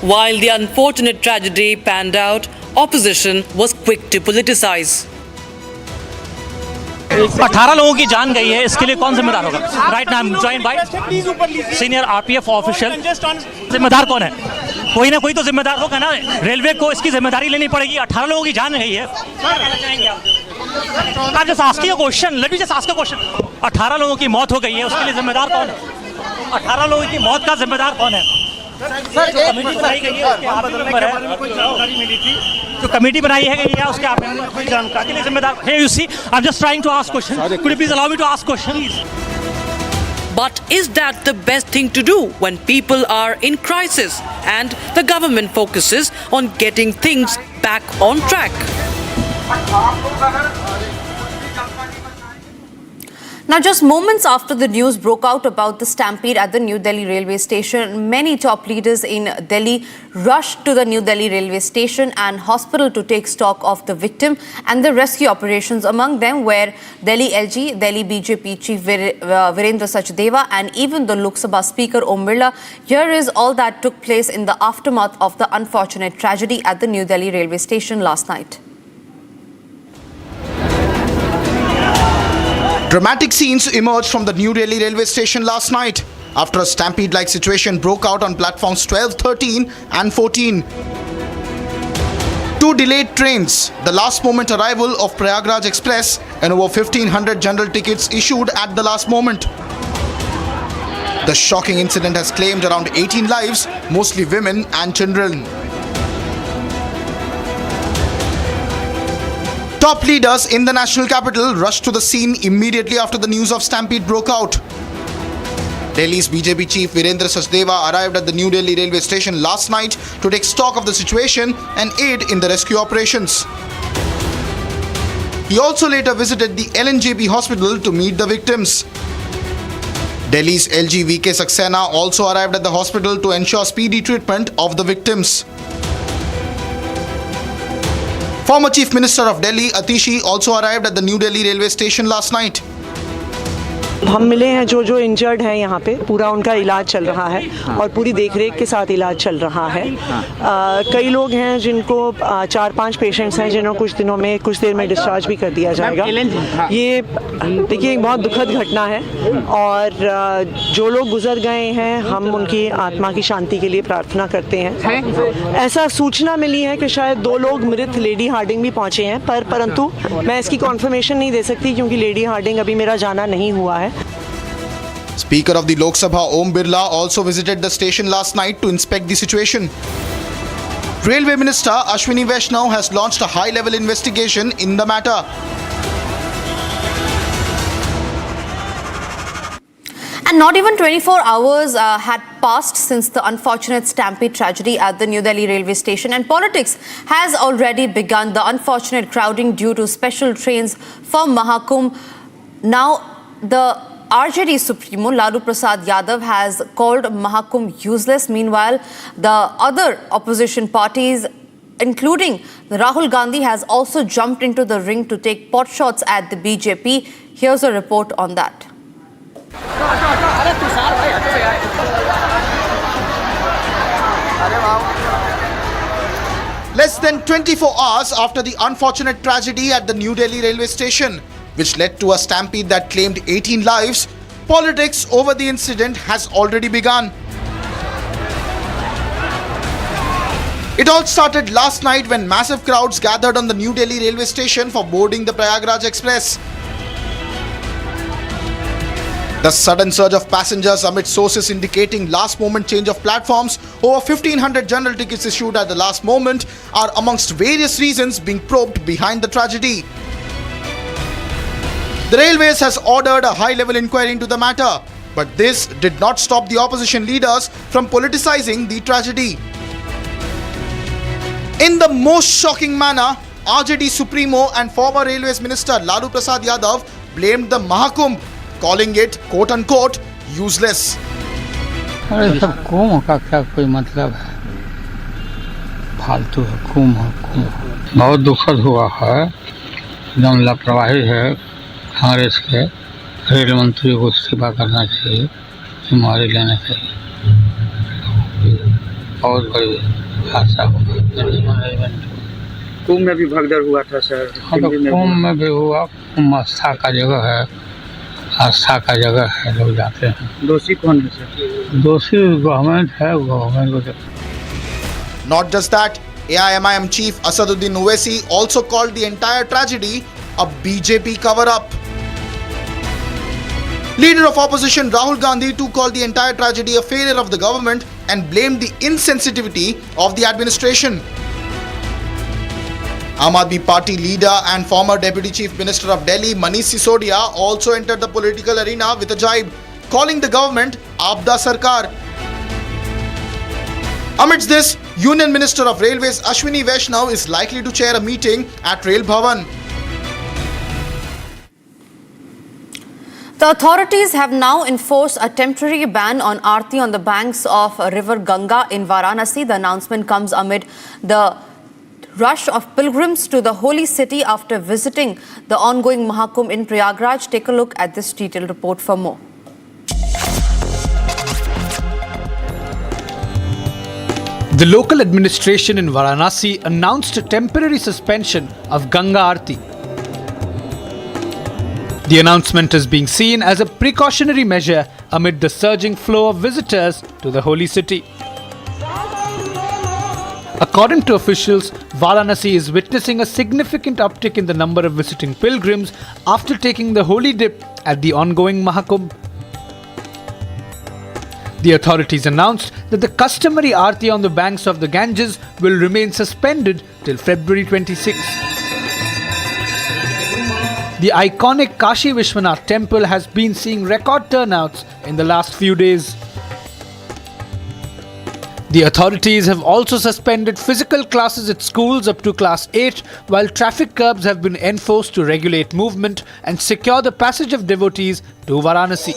While the unfortunate tragedy panned out, opposition was quick to politicize. 18 लोगों की जान गई है, इसके लिए कौन जिम्मेदार होगा? Right now I am joined by senior RPF official. जिम्मेदार कौन है? कोई ना कोई तो जिम्मेदार होगा ना. रेलवे को इसकी जिम्मेदारी लेनी पड़ेगी. 18 लोगों की जान गई है. I'm just asking a question. Let me just ask a question. 18 लोगों की मौत हो गई है, उसके लिए जिम्मेदार कौन है? 18 लोगों की मौत का जिम्मेदार कौन है? सर, जो कमेटी बनाई गई है उसके आप मेंबर है. कोई जानकारी मिली थी? जो कमेटी बनाई है गई है उसके आप मेंबर, कोई जानकारी के लिए जिम्मेदार. Hey, you see, I'm just trying to ask question. Could you please allow me to ask questions? But is that the best thing to do when people are in crisis and the government focuses on getting things back on track? Now, just moments after the news broke out about the stampede at the New Delhi railway station, many top leaders in Delhi rushed to the New Delhi railway station and hospital to take stock of the victim and the rescue operations. Among them were Delhi LG, Delhi BJP Chief Virendra Sachdeva and even the Lok Sabha Speaker Om Birla. Here is all that took place in the aftermath of the unfortunate tragedy at the New Delhi railway station last night. Dramatic scenes emerged from the New Delhi railway station last night after a stampede-like situation broke out on platforms 12, 13 and 14. Two delayed trains, the last-moment arrival of Prayagraj Express and over 1,500 general tickets issued at the last moment. The shocking incident has claimed around 18 lives, mostly women and children. Top leaders in the national capital rushed to the scene immediately after the news of stampede broke out. Delhi's BJP Chief Virendra Sachdeva arrived at the New Delhi railway station last night to take stock of the situation and aid in the rescue operations. He also later visited the LNJB hospital to meet the victims. Delhi's LG VK Saxena also arrived at the hospital to ensure speedy treatment of the victims. Former Chief Minister of Delhi, Atishi, also arrived at the New Delhi railway station last night. हम मिले हैं जो injured हैं यहाँ पे, पूरा उनका इलाज चल रहा है और पूरी देखरेख के साथ इलाज चल रहा है। कई लोग हैं जिनको 4-5 पेशेंट्स हैं जिन्होंने कुछ देर में डिस्चार्ज भी कर दिया जाएगा। ये देखिए एक बहुत दुखद घटना है और जो लोग गुजर गए हैं हम उनकी आत्मा की शांति के लिए प्रार्थना करते हैं। ऐसा सूचना मिली है कि शायद 2 लोग मृत लेडी हार्डिंग भी पहुँचे हैं परंतु मैं इसकी कॉन्फर्मेशन नहीं दे सकती क्योंकि लेडी हार्डिंग अभी मेरा जाना नहीं हुआ है। Speaker of the Lok Sabha Om Birla also visited the station last night to inspect the situation. Railway Minister Ashwini Vaishnav has launched a high-level investigation in the matter. And not even 24 hours had passed since the unfortunate stampede tragedy at the New Delhi railway station, and politics has already begun. The unfortunate crowding due to special trains for Mahakumbh. Now, the RJD Supremo Lalu Prasad Yadav has called Mahakumbh useless. Meanwhile, the other opposition parties, including Rahul Gandhi, has also jumped into the ring to take pot shots at the BJP. Here's a report on that. Less than 24 hours after the unfortunate tragedy at the New Delhi railway station, which led to a stampede that claimed 18 lives, politics over the incident has already begun. It all started last night when massive crowds gathered on the New Delhi railway station for boarding the Prayagraj Express. The sudden surge of passengers amid sources indicating last-moment change of platforms, over 1,500 general tickets issued at the last moment, are amongst various reasons being probed behind the tragedy. The Railways has ordered a high-level inquiry into the matter, but this did not stop the opposition leaders from politicizing the tragedy. In the most shocking manner, RJD Supremo and former Railways Minister Lalu Prasad Yadav blamed the Mahakumbh, calling it quote-unquote useless. अरे सब कुंभ का क्या कोई मतलब है, फालतू है कुंभ। बहुत दुखद हुआ है, एकदम लापरवाही है कांग्रेस के। रेल मंत्री को इस्तीफा करना चाहिए, जिम्मेवारी लेना चाहिए। बहुत बड़ी हादसा हुआ। कुंभ में भी भगदड़ हुआ था सर। कुंभ में भी हुआ, कुंभ आस्था का जगह है, आस्था का जगह है, लोग जाते हैं। दोषी कौन है सर? दोषी गवर्नमेंट है, गवर्नमेंट को। Not just that, AIMIM chief Asaduddin Owaisi also called the entire tragedy a BJP cover-up. Leader of opposition Rahul Gandhi too called the entire tragedy a failure of the government and blamed the insensitivity of the administration. Aam Aadmi Party leader and former Deputy Chief Minister of Delhi Manish Sisodia also entered the political arena with a jibe, calling the government Aapda Sarkar. Amidst this, Union Minister of Railways Ashwini Vaishnav is likely to chair a meeting at Rail Bhavan. The authorities have now enforced a temporary ban on arti on the banks of river Ganga in Varanasi. The announcement comes amid the rush of pilgrims to the holy city after visiting the ongoing Mahakumbh in Prayagraj. Take a look at this detailed report for more. The local administration in Varanasi announced a temporary suspension of Ganga Arti. The announcement is being seen as a precautionary measure amid the surging flow of visitors to the holy city. According to officials, Varanasi is witnessing a significant uptick in the number of visiting pilgrims after taking the holy dip at the ongoing Mahakumbh. The authorities announced that the customary arti on the banks of the Ganges will remain suspended till February 26. The iconic Kashi Vishwanath temple has been seeing record turnouts in the last few days. The authorities have also suspended physical classes at schools up to class 8, while traffic curbs have been enforced to regulate movement and secure the passage of devotees to Varanasi.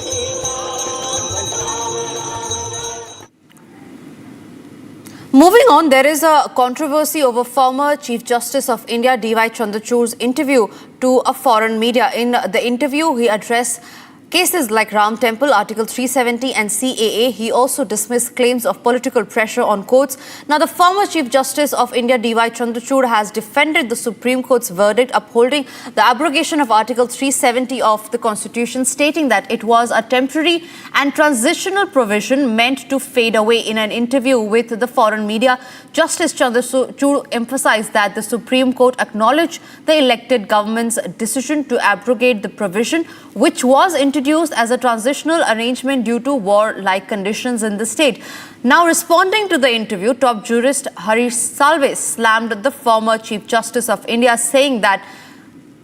Moving on, there is a controversy over former Chief Justice of India D Y Chandrachud's interview to a foreign media. In the interview, he addressed cases like Ram Temple, Article 370 and CAA. He also dismissed claims of political pressure on courts. Now, the former Chief Justice of India D Y Chandrachud has defended the Supreme Court's verdict upholding the abrogation of Article 370 of the Constitution, stating that it was a temporary and transitional provision meant to fade away. In an interview with the foreign media, Justice Chandrachud emphasized that the Supreme Court acknowledged the elected government's decision to abrogate the provision, which was introduced as a transitional arrangement due to war-like conditions in the state. Now, responding to the interview, top jurist Harish Salve slammed the former Chief Justice of India, saying that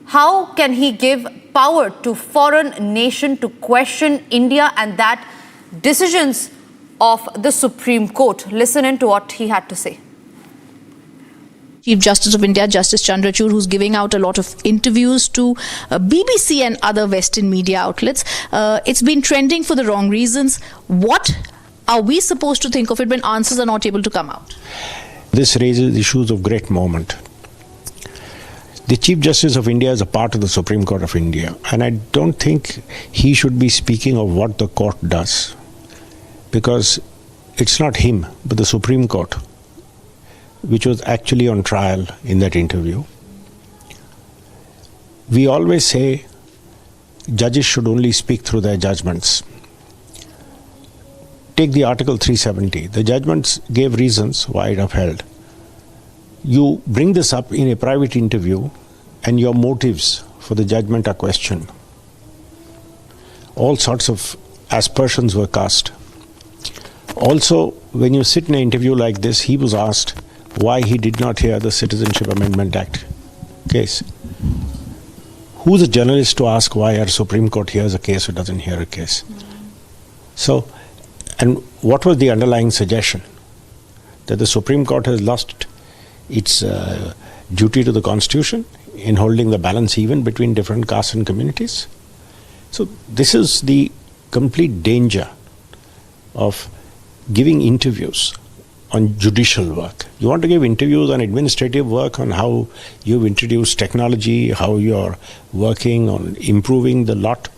how can he give power to foreign nation to question India and that decisions of the Supreme Court. Listen in to what he had to say. Chief Justice of India, Justice Chandrachud, who's giving out a lot of interviews to BBC and other Western media outlets. It's been trending for the wrong reasons. What are we supposed to think of it when answers are not able to come out? This raises issues of great moment. The Chief Justice of India is a part of the Supreme Court of India, and I don't think he should be speaking of what the court does, because it's not him, but the Supreme Court, which was actually on trial in that interview. We always say judges should only speak through their judgments. Take the Article 370. The judgments gave reasons why it upheld. You bring this up in a private interview and your motives for the judgment are questioned. All sorts of aspersions were cast. Also, when you sit in an interview like this, he was asked why he did not hear the Citizenship Amendment Act case. Who's a journalist to ask why our Supreme Court hears a case or doesn't hear a case? So, and what was the underlying suggestion? That the Supreme Court has lost its duty to the Constitution in holding the balance even between different castes and communities? So this is the complete danger of giving interviews on judicial work. You want to give interviews on administrative work, on how you've introduced technology, how you're working on improving the lot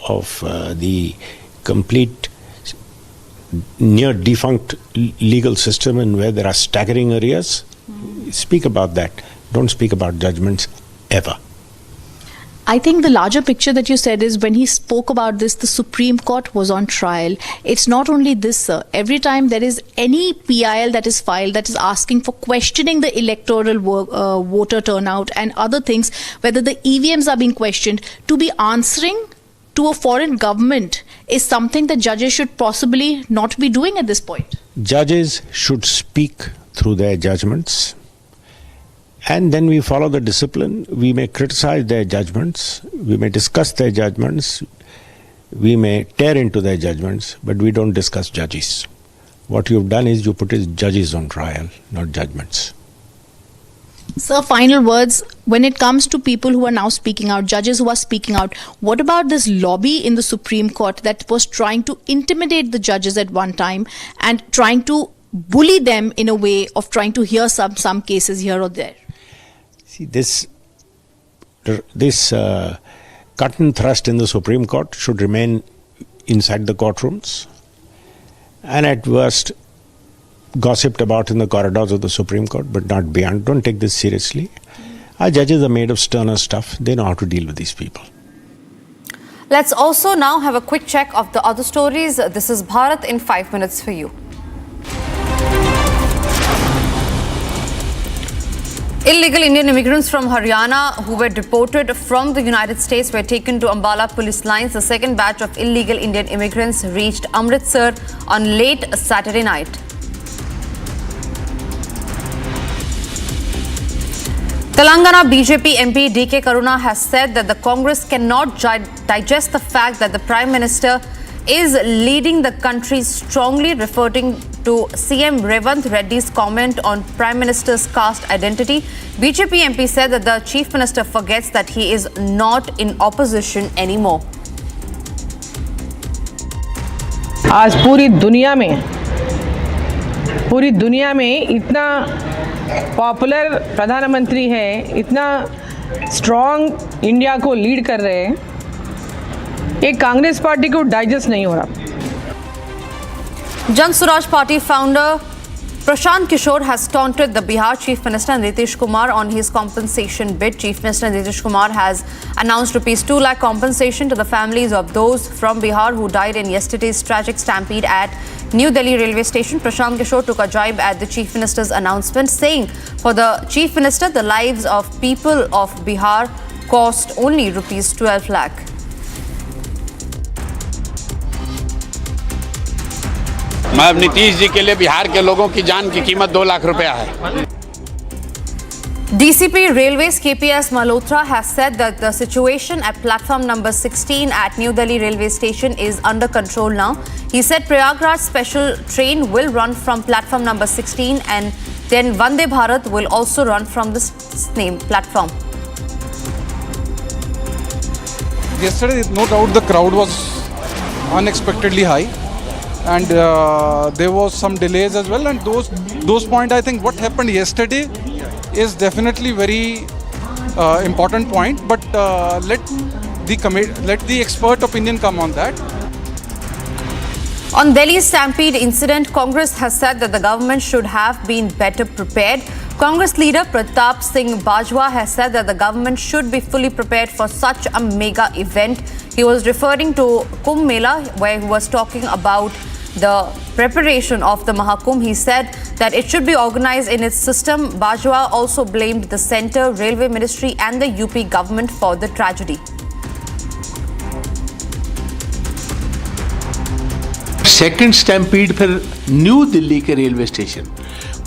of the complete near defunct legal system and where there are staggering areas. Speak about that. Don't speak about judgments ever. I think the larger picture that you said is when he spoke about this, the Supreme Court was on trial. It's not only this, sir. Every time there is any PIL that is filed that is asking for questioning the electoral voter turnout and other things, whether the EVMs are being questioned, to be answering to a foreign government is something that judges should possibly not be doing at this point. Judges should speak through their judgments. And then we follow the discipline. We may criticize their judgments, we may discuss their judgments, we may tear into their judgments, but we don't discuss judges. What you've done is you put judges on trial, not judgments. Sir, final words. When it comes to people who are now speaking out, judges who are speaking out, what about this lobby in the Supreme Court that was trying to intimidate the judges at one time and trying to bully them in a way of trying to hear some cases here or there? See, this cut and thrust in the Supreme Court should remain inside the courtrooms and at worst gossiped about in the corridors of the Supreme Court, but not beyond. Don't take this seriously. Our judges are made of sterner stuff. They know how to deal with these people. Let's also now have a quick check of the other stories. This is Bharat in 5 minutes for you. Illegal Indian immigrants from Haryana who were deported from the United States were taken to Ambala police lines. The second batch of illegal Indian immigrants reached Amritsar on late Saturday night. Telangana BJP MP D.K. Karuna has said that the Congress cannot digest the fact that the Prime Minister is leading the country strongly, referring to CM Revanth Reddy's comment on Prime Minister's caste identity. BJP MP said that the Chief Minister forgets that he is not in opposition anymore. आज पूरी दुनिया में इतना popular प्रधानमंत्री है, इतना strong India को lead कर रहे हैं, एक कांग्रेस पार्टी को डाइजेस्ट नहीं हो रहा. Jan Swaraj Party founder Prashant Kishore has taunted the Bihar Chief Minister Nitish Kumar on his compensation bid. Chief Minister Nitish Kumar has announced ₹2 lakh compensation to the families of those from Bihar who died in yesterday's tragic stampede at New Delhi railway station. Prashant Kishore took a jibe at the Chief Minister's announcement, saying for the Chief Minister, the lives of people of Bihar cost only ₹12 lakh. मैं नीतीश जी के लिए बिहार के लोगों की जान की कीमत 2 लाख रुपया है. DCP Railways KPS Malhotra has said that the situation at platform number 16 at New Delhi railway station is under control now. He said Prayagraj special train will run from platform number 16 and then Vande Bharat will also run from the same platform. Yesterday, no doubt the crowd was unexpectedly high. And there was some delays as well, and those points, I think what happened yesterday is definitely very important point, but let the expert opinion come on that. On Delhi's Stampede incident, Congress has said that the government should have been better prepared. Congress leader Pratap Singh Bajwa has said that the government should be fully prepared for such a mega event. He was referring to Kumbh Mela, where he was talking about the preparation of the Mahakumbh. He said that it should be organized in its system. Bajwa also blamed the Centre, Railway Ministry and the UP government for the tragedy. Second stampede फिर new Delhi के railway station,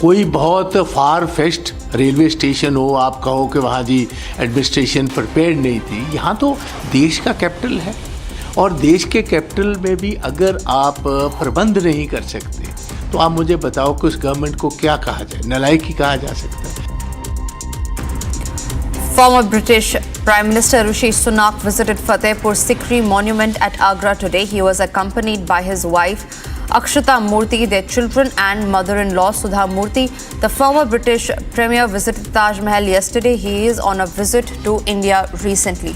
कोई बहुत फार fest railway station हो, आप कहो कि वहाँ जी administration prepared नहीं थी. यहाँ तो देश का कैपिटल है और देश के कैपिटल में भी अगर आप प्रबंध नहीं कर सकते तो आप मुझे बताओ कि उस गवर्नमेंट को क्या कहा जाए, नालायकी कहा जा सकता है. Former British Prime Minister Rishi Sunak visited Fatehpur Sikri monument at Agra today. He was accompanied by his wife Akshata Murthy, their children and mother-in-law Sudha Murthy. The former British Premier visited Taj Mahal yesterday. He is on a visit to India recently.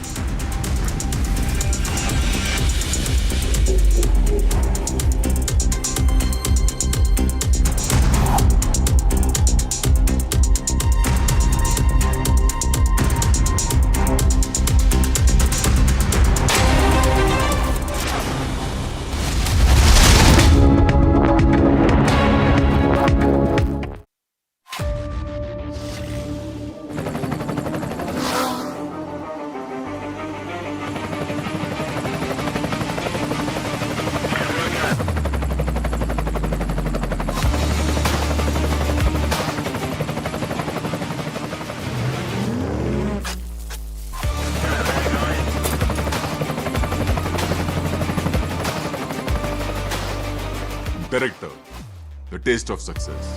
Director, the taste of success.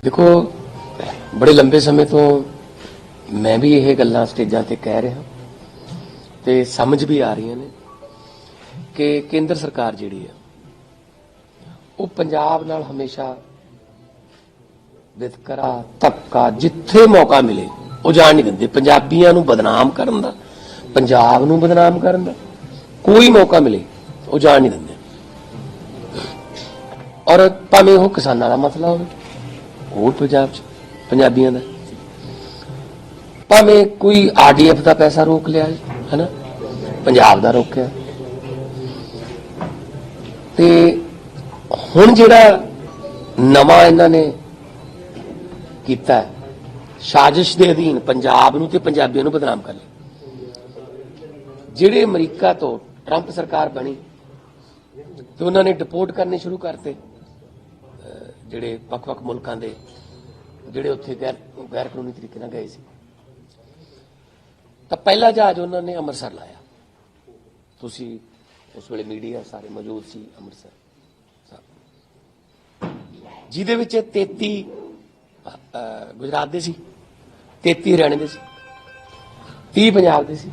देखो बड़े लंबे समय तो मैं भी ਇਹ ਗੱਲਾਂ ਸਟੇਜਾਂ ਤੇ ਕਹਿ ਰਿਹਾ ਤੇ ਸਮਝ ਵੀ ਆ ਰਹੀਆਂ ਨੇ ਕਿ ਕੇਂਦਰ ਸਰਕਾਰ ਜਿਹੜੀ ਹੈ ਉਹ ਪੰਜਾਬ ਨਾਲ ਹਮੇਸ਼ਾ ਵਿਤਕਰਾ ਧੱਕਾ ਜਿੱਥੇ ਮੌਕਾ ਮਿਲੇ ਉਹ ਜਾਣ ਨਹੀਂ ਦਿੰਦੇ ਪੰਜਾਬੀਆਂ ਨੂੰ ਬਦਨਾਮ ਕਰਨ ਦਾ ਪੰਜਾਬ ਨੂੰ ਬਦਨਾਮ ਕਰਨ ਦਾ ਕੋਈ ਮੌਕਾ ਮਿਲੇ ਉਹ ਜਾਣ ਨਹੀਂ ਦਿੰਦੇ ਔਰ ਭਾਵੇਂ ਉਹ ਕਿਸਾਨਾਂ ਦਾ ਮਸਲਾ ਹੋਵੇ ਉਹ ਪੰਜਾਬ 'ਚ ਪੰਜਾਬੀਆਂ ਦਾ ਭਾਵੇਂ ਕੋਈ ਆਰਡੀਐਫ ਦਾ ਪੈਸਾ ਰੋਕ ਲਿਆ ਹੈ ਨਾ ਪੰਜਾਬ ਦਾ ਰੋਕਿਆ ਤੇ ਹੁਣ ਜਿਹੜਾ ਨਵਾਂ ਇਹਨਾਂ ਨੇ ਕੀਤਾ ਸਾਜ਼ਿਸ਼ ਦੇ ਅਧੀਨ ਪੰਜਾਬ ਨੂੰ ਤੇ ਪੰਜਾਬੀਆਂ ਨੂੰ ਬਦਨਾਮ ਕਰ ਲਿਆ ਜਿਹੜੇ ਅਮਰੀਕਾ ਤੋਂ ਟਰੰਪ ਸਰਕਾਰ ਬਣੀ ਤੇ ਉਹਨਾਂ ਨੇ ਡਿਪੋਰਟ ਕਰਨੇ ਸ਼ੁਰੂ ਕਰਤੇ ਜਿਹੜੇ ਵੱਖ-ਵੱਖ ਮੁਲਕਾਂ ਦੇ ਜਿਹੜੇ ਉੱਥੇ ਗੈਰ ਕਾਨੂੰਨੀ ਤਰੀਕੇ ਨਾਲ ਗਏ ਸੀ ਤਾਂ ਪਹਿਲਾ ਜਹਾਜ਼ ਉਹਨਾਂ ਨੇ ਅੰਮ੍ਰਿਤਸਰ ਲਾਇਆ ਤੁਸੀਂ ਉਸ ਵੇਲੇ ਮੀਡੀਆ ਸਾਰੇ ਮੌਜੂਦ ਸੀ ਅੰਮ੍ਰਿਤਸਰ ਜਿਹਦੇ ਵਿੱਚ 33 ਗੁਜਰਾਤ ਦੇ ਸੀ 33 ਹਰਿਆਣੇ ਦੇ ਸੀ 30 ਪੰਜਾਬ ਦੇ ਸੀ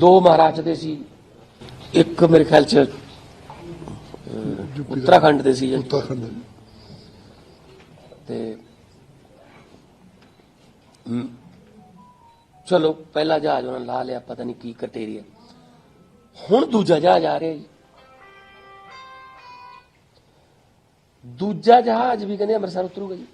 2 ਮਹਾਰਾਸ਼ਟਰ ਦੇ ਸੀ ਇੱਕ ਮੇਰੇ ਖਿਆਲ ਚ ਉੱਤਰਾਖੰਡ ਦੇ ਸੀ ਤੇ ਚਲੋ ਪਹਿਲਾ ਜਹਾਜ਼ ਉਹਨਾਂ ਲਾ ਲਿਆ ਪਤਾ ਨਹੀਂ ਕੀ ਕਟੇਰੀਆ ਹੁਣ ਦੂਜਾ ਜਹਾਜ਼ ਆ ਰਿਹਾ ਜੀ ਦੂਜਾ ਜਹਾਜ਼ ਵੀ ਕਹਿੰਦੇ ਅੰਮ੍ਰਿਤਸਰ ਉਤਰੂਗਾ ਜੀ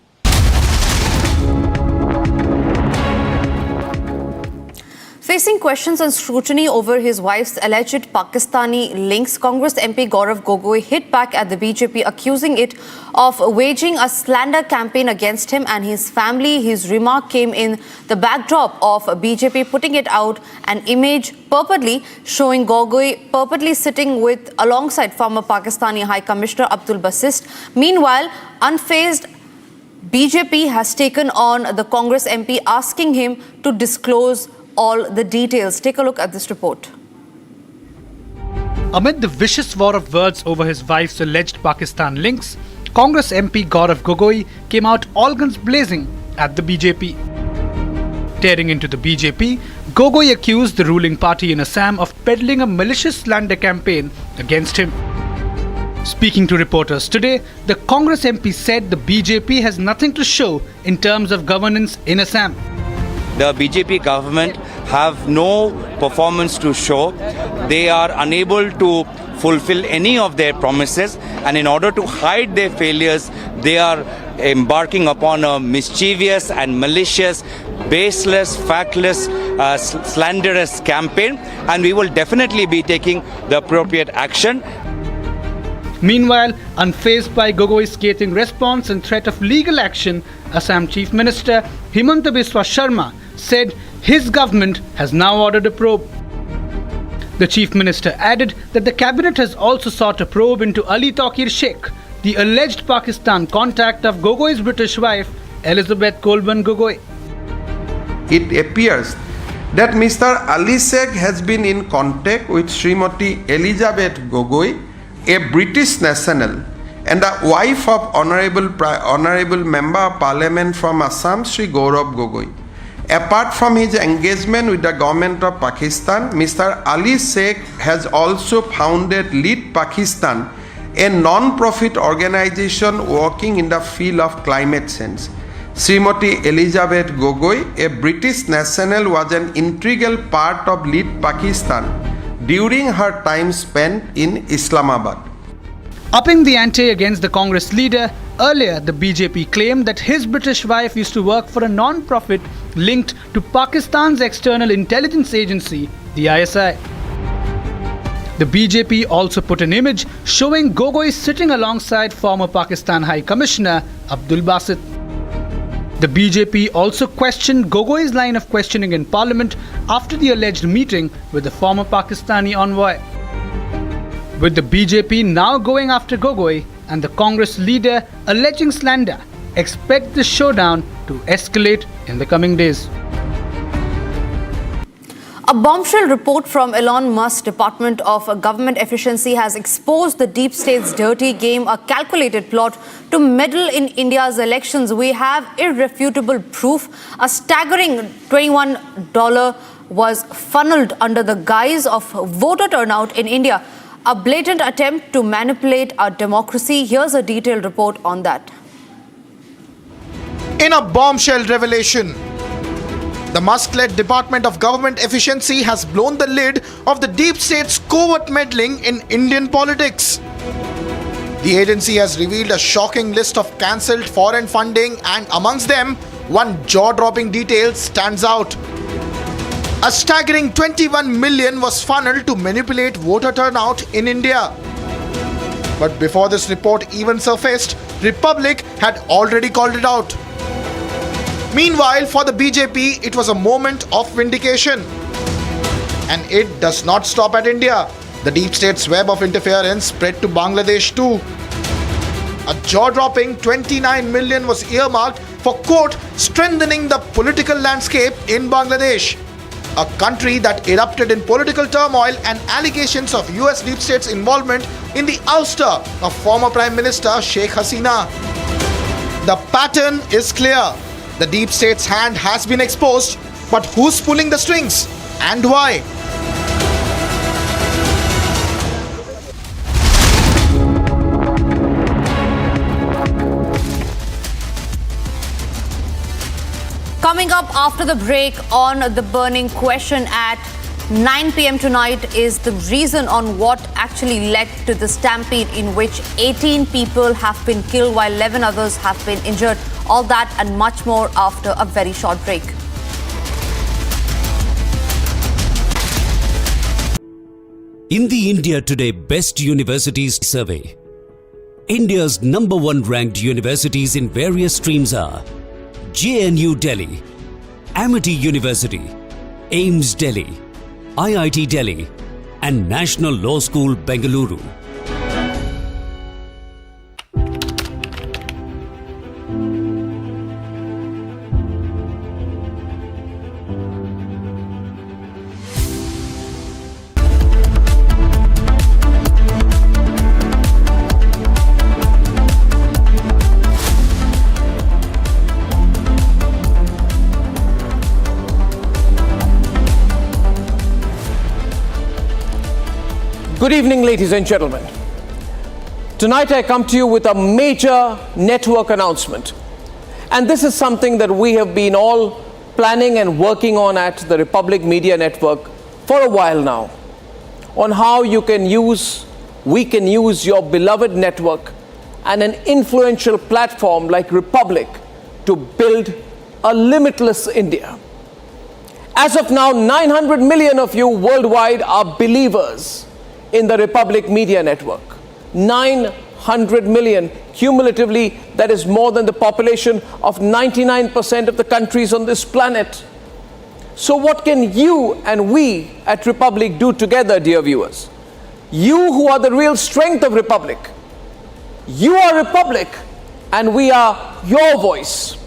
Facing questions and scrutiny over his wife's alleged Pakistani links, Congress MP Gaurav Gogoi hit back at the BJP, accusing it of waging a slander campaign against him and his family. His remark came in the backdrop of BJP putting it out an image purportedly showing Gogoi purportedly sitting alongside former Pakistani High Commissioner Abdul Basit. Meanwhile, unfazed, BJP has taken on the Congress MP, asking him to disclose all the details. Take a look at this report. Amid the vicious war of words over his wife's alleged Pakistan links, Congress MP Gaurav Gogoi came out all guns blazing at the BJP. Tearing into the BJP, Gogoi accused the ruling party in Assam of peddling a malicious slander campaign against him. Speaking to reporters today, the Congress MP said the BJP has nothing to show in terms of governance in Assam. The BJP government have no performance to show. They are unable to fulfill any of their promises, and in order to hide their failures, they are embarking upon a mischievous and malicious, baseless, factless, slanderous campaign, and we will definitely be taking the appropriate action. Meanwhile, unfazed by Gogoi's scathing response and threat of legal action, Assam Chief Minister Himanta Biswa Sharma said his government has now ordered a probe. The Chief Minister added that the cabinet has also sought a probe into Ali Taqir Sheikh, the alleged Pakistan contact of Gogoi's British wife, Elizabeth Colburn Gogoi. It appears that Mr. Ali Sheikh has been in contact with Srimati Elizabeth Gogoi, a British national and the wife of Honourable Member of Parliament from Assam, Sri Gaurav Gogoi. Apart from his engagement with the government of Pakistan, Mr. Ali Sheikh has also founded Lead Pakistan, a non-profit organization working in the field of climate change. Srimati Elizabeth Gogoi, a British national, was an integral part of Lead Pakistan during her time spent in Islamabad. Upping the ante against the Congress leader, earlier the BJP claimed that his British wife used to work for a non-profit linked to Pakistan's external intelligence agency, the ISI. The BJP also put an image showing Gogoi sitting alongside former Pakistan High Commissioner Abdul Basit. The BJP also questioned Gogoi's line of questioning in Parliament after the alleged meeting with the former Pakistani envoy. With the BJP now going after Gogoi and the Congress leader alleging slander, expect the showdown to escalate in the coming days. A bombshell report from Elon Musk's Department of Government Efficiency has exposed the deep state's dirty game, a calculated plot to meddle in India's elections. We have irrefutable proof. A staggering $21 was funneled under the guise of voter turnout in India, a blatant attempt to manipulate our democracy. Here's a detailed report on that. In a bombshell revelation, the Musk-led Department of Government Efficiency has blown the lid of the deep state's covert meddling in Indian politics. The agency has revealed a shocking list of cancelled foreign funding, and amongst them, one jaw-dropping detail stands out. A staggering 21 million was funneled to manipulate voter turnout in India. But before this report even surfaced, Republic had already called it out. Meanwhile, for the BJP, it was a moment of vindication. And it does not stop at India. The deep state's web of interference spread to Bangladesh too. A jaw-dropping 29 million was earmarked for, quote, strengthening the political landscape in Bangladesh, a country that erupted in political turmoil and allegations of US deep state's involvement in the ouster of former Prime Minister Sheikh Hasina. The pattern is clear. The deep state's hand has been exposed, but who's pulling the strings and why? Coming up after the break on The Burning Question at 9 p.m. tonight is the reason on what actually led to the stampede in which 18 people have been killed while 11 others have been injured. All that and much more after a very short break. In the India Today Best Universities Survey, India's #1 ranked universities in various streams are JNU Delhi, Amity University, AIIMS Delhi, IIT Delhi, and National Law School, Bengaluru. Good evening, ladies and gentlemen. Tonight I come to you with a major network announcement. And this is something that we have been all planning and working on at the Republic Media Network for a while now, on how we can use your beloved network and an influential platform like Republic to build a limitless India. As of now, 900 million of you worldwide are believers in the Republic Media Network. 900 million cumulatively, that is more than the population of 99% of the countries on this planet. So what can you and we at Republic do together, dear viewers? You who are the real strength of Republic. You are Republic and we are your voice.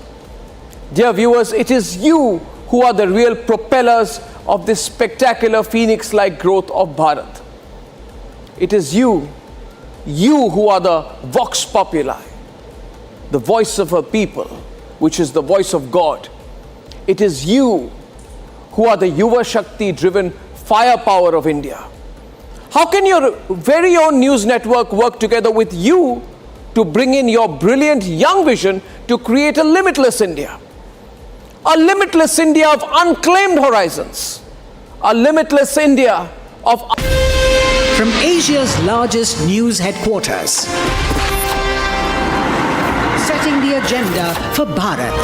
Dear viewers, it is you who are the real propellers of this spectacular phoenix-like growth of Bharat. It is you who are the vox populi, the voice of a people, which is the voice of God. It is you who are the Yuva Shakti-driven firepower of India. How can your very own news network work together with you to bring in your brilliant young vision to create a limitless India? A limitless India of unclaimed horizons. A limitless India of... From Asia's largest news headquarters, setting the agenda for Bharat.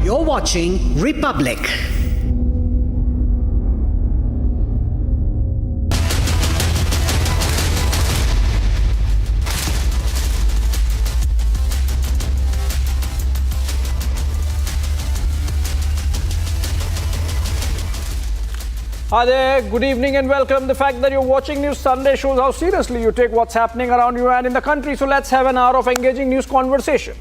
You're watching Republic. Hi there, good evening and welcome. The fact that you're watching News Sunday shows how seriously you take what's happening around you and in the country. So let's have an hour of engaging news conversation.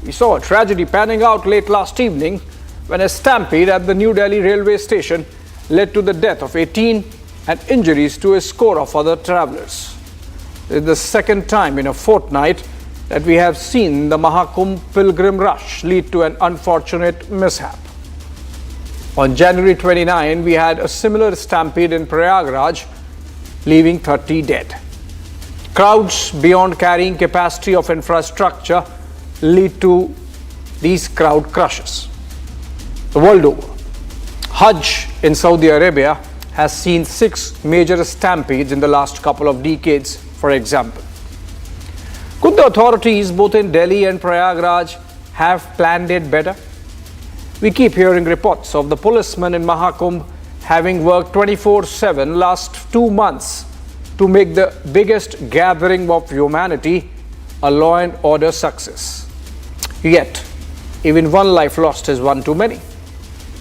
We saw a tragedy panning out late last evening when a stampede at the New Delhi railway station led to the death of 18 and injuries to a score of other travellers. This is the second time in a fortnight that we have seen the Mahakumbh pilgrim rush lead to an unfortunate mishap. On January 29, we had a similar stampede in Prayagraj, leaving 30 dead. Crowds beyond carrying capacity of infrastructure lead to these crowd crushes. The world over, Hajj in Saudi Arabia has seen 6 major stampedes in the last couple of decades, for example. Could the authorities both in Delhi and Prayagraj have planned it better? We keep hearing reports of the policemen in Mahakumbh having worked 24/7 last 2 months to make the biggest gathering of humanity a law and order success. Yet, even one life lost is one too many,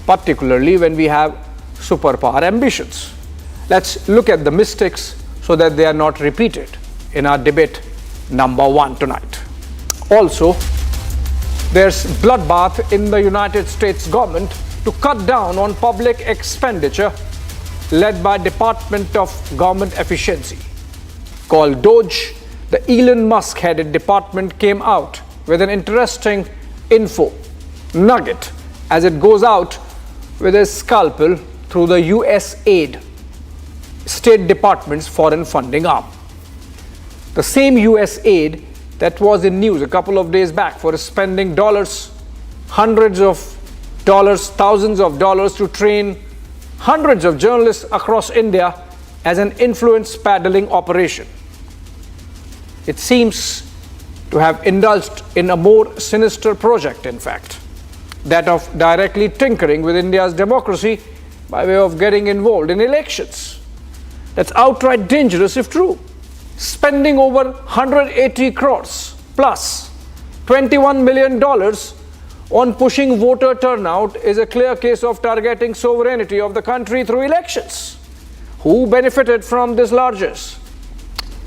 particularly when we have superpower ambitions. Let's look at the mistakes so that they are not repeated in our debate number 1 tonight. Also, there's bloodbath in the United States government to cut down on public expenditure led by Department of Government Efficiency. Called DOGE, the Elon Musk headed department came out with an interesting info nugget as it goes out with a scalpel through the USAID, State Department's foreign funding arm. The same USAID that was in news a couple of days back for spending dollars, hundreds of dollars, thousands of dollars to train hundreds of journalists across India as an influence peddling operation. It seems to have indulged in a more sinister project, in fact, that of directly tinkering with India's democracy by way of getting involved in elections. That's outright dangerous if true. Spending over 180 crores plus $21 million on pushing voter turnout is a clear case of targeting sovereignty of the country through elections. Who benefited from this largesse?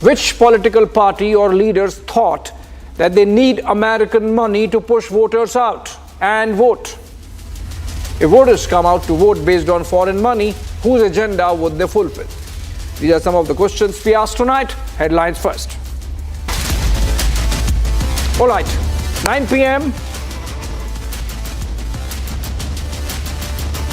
Which political party or leaders thought that they need American money to push voters out and vote? If voters come out to vote based on foreign money, whose agenda would they fulfill? These are some of the questions we asked tonight. Headlines first. All right, 9 p.m.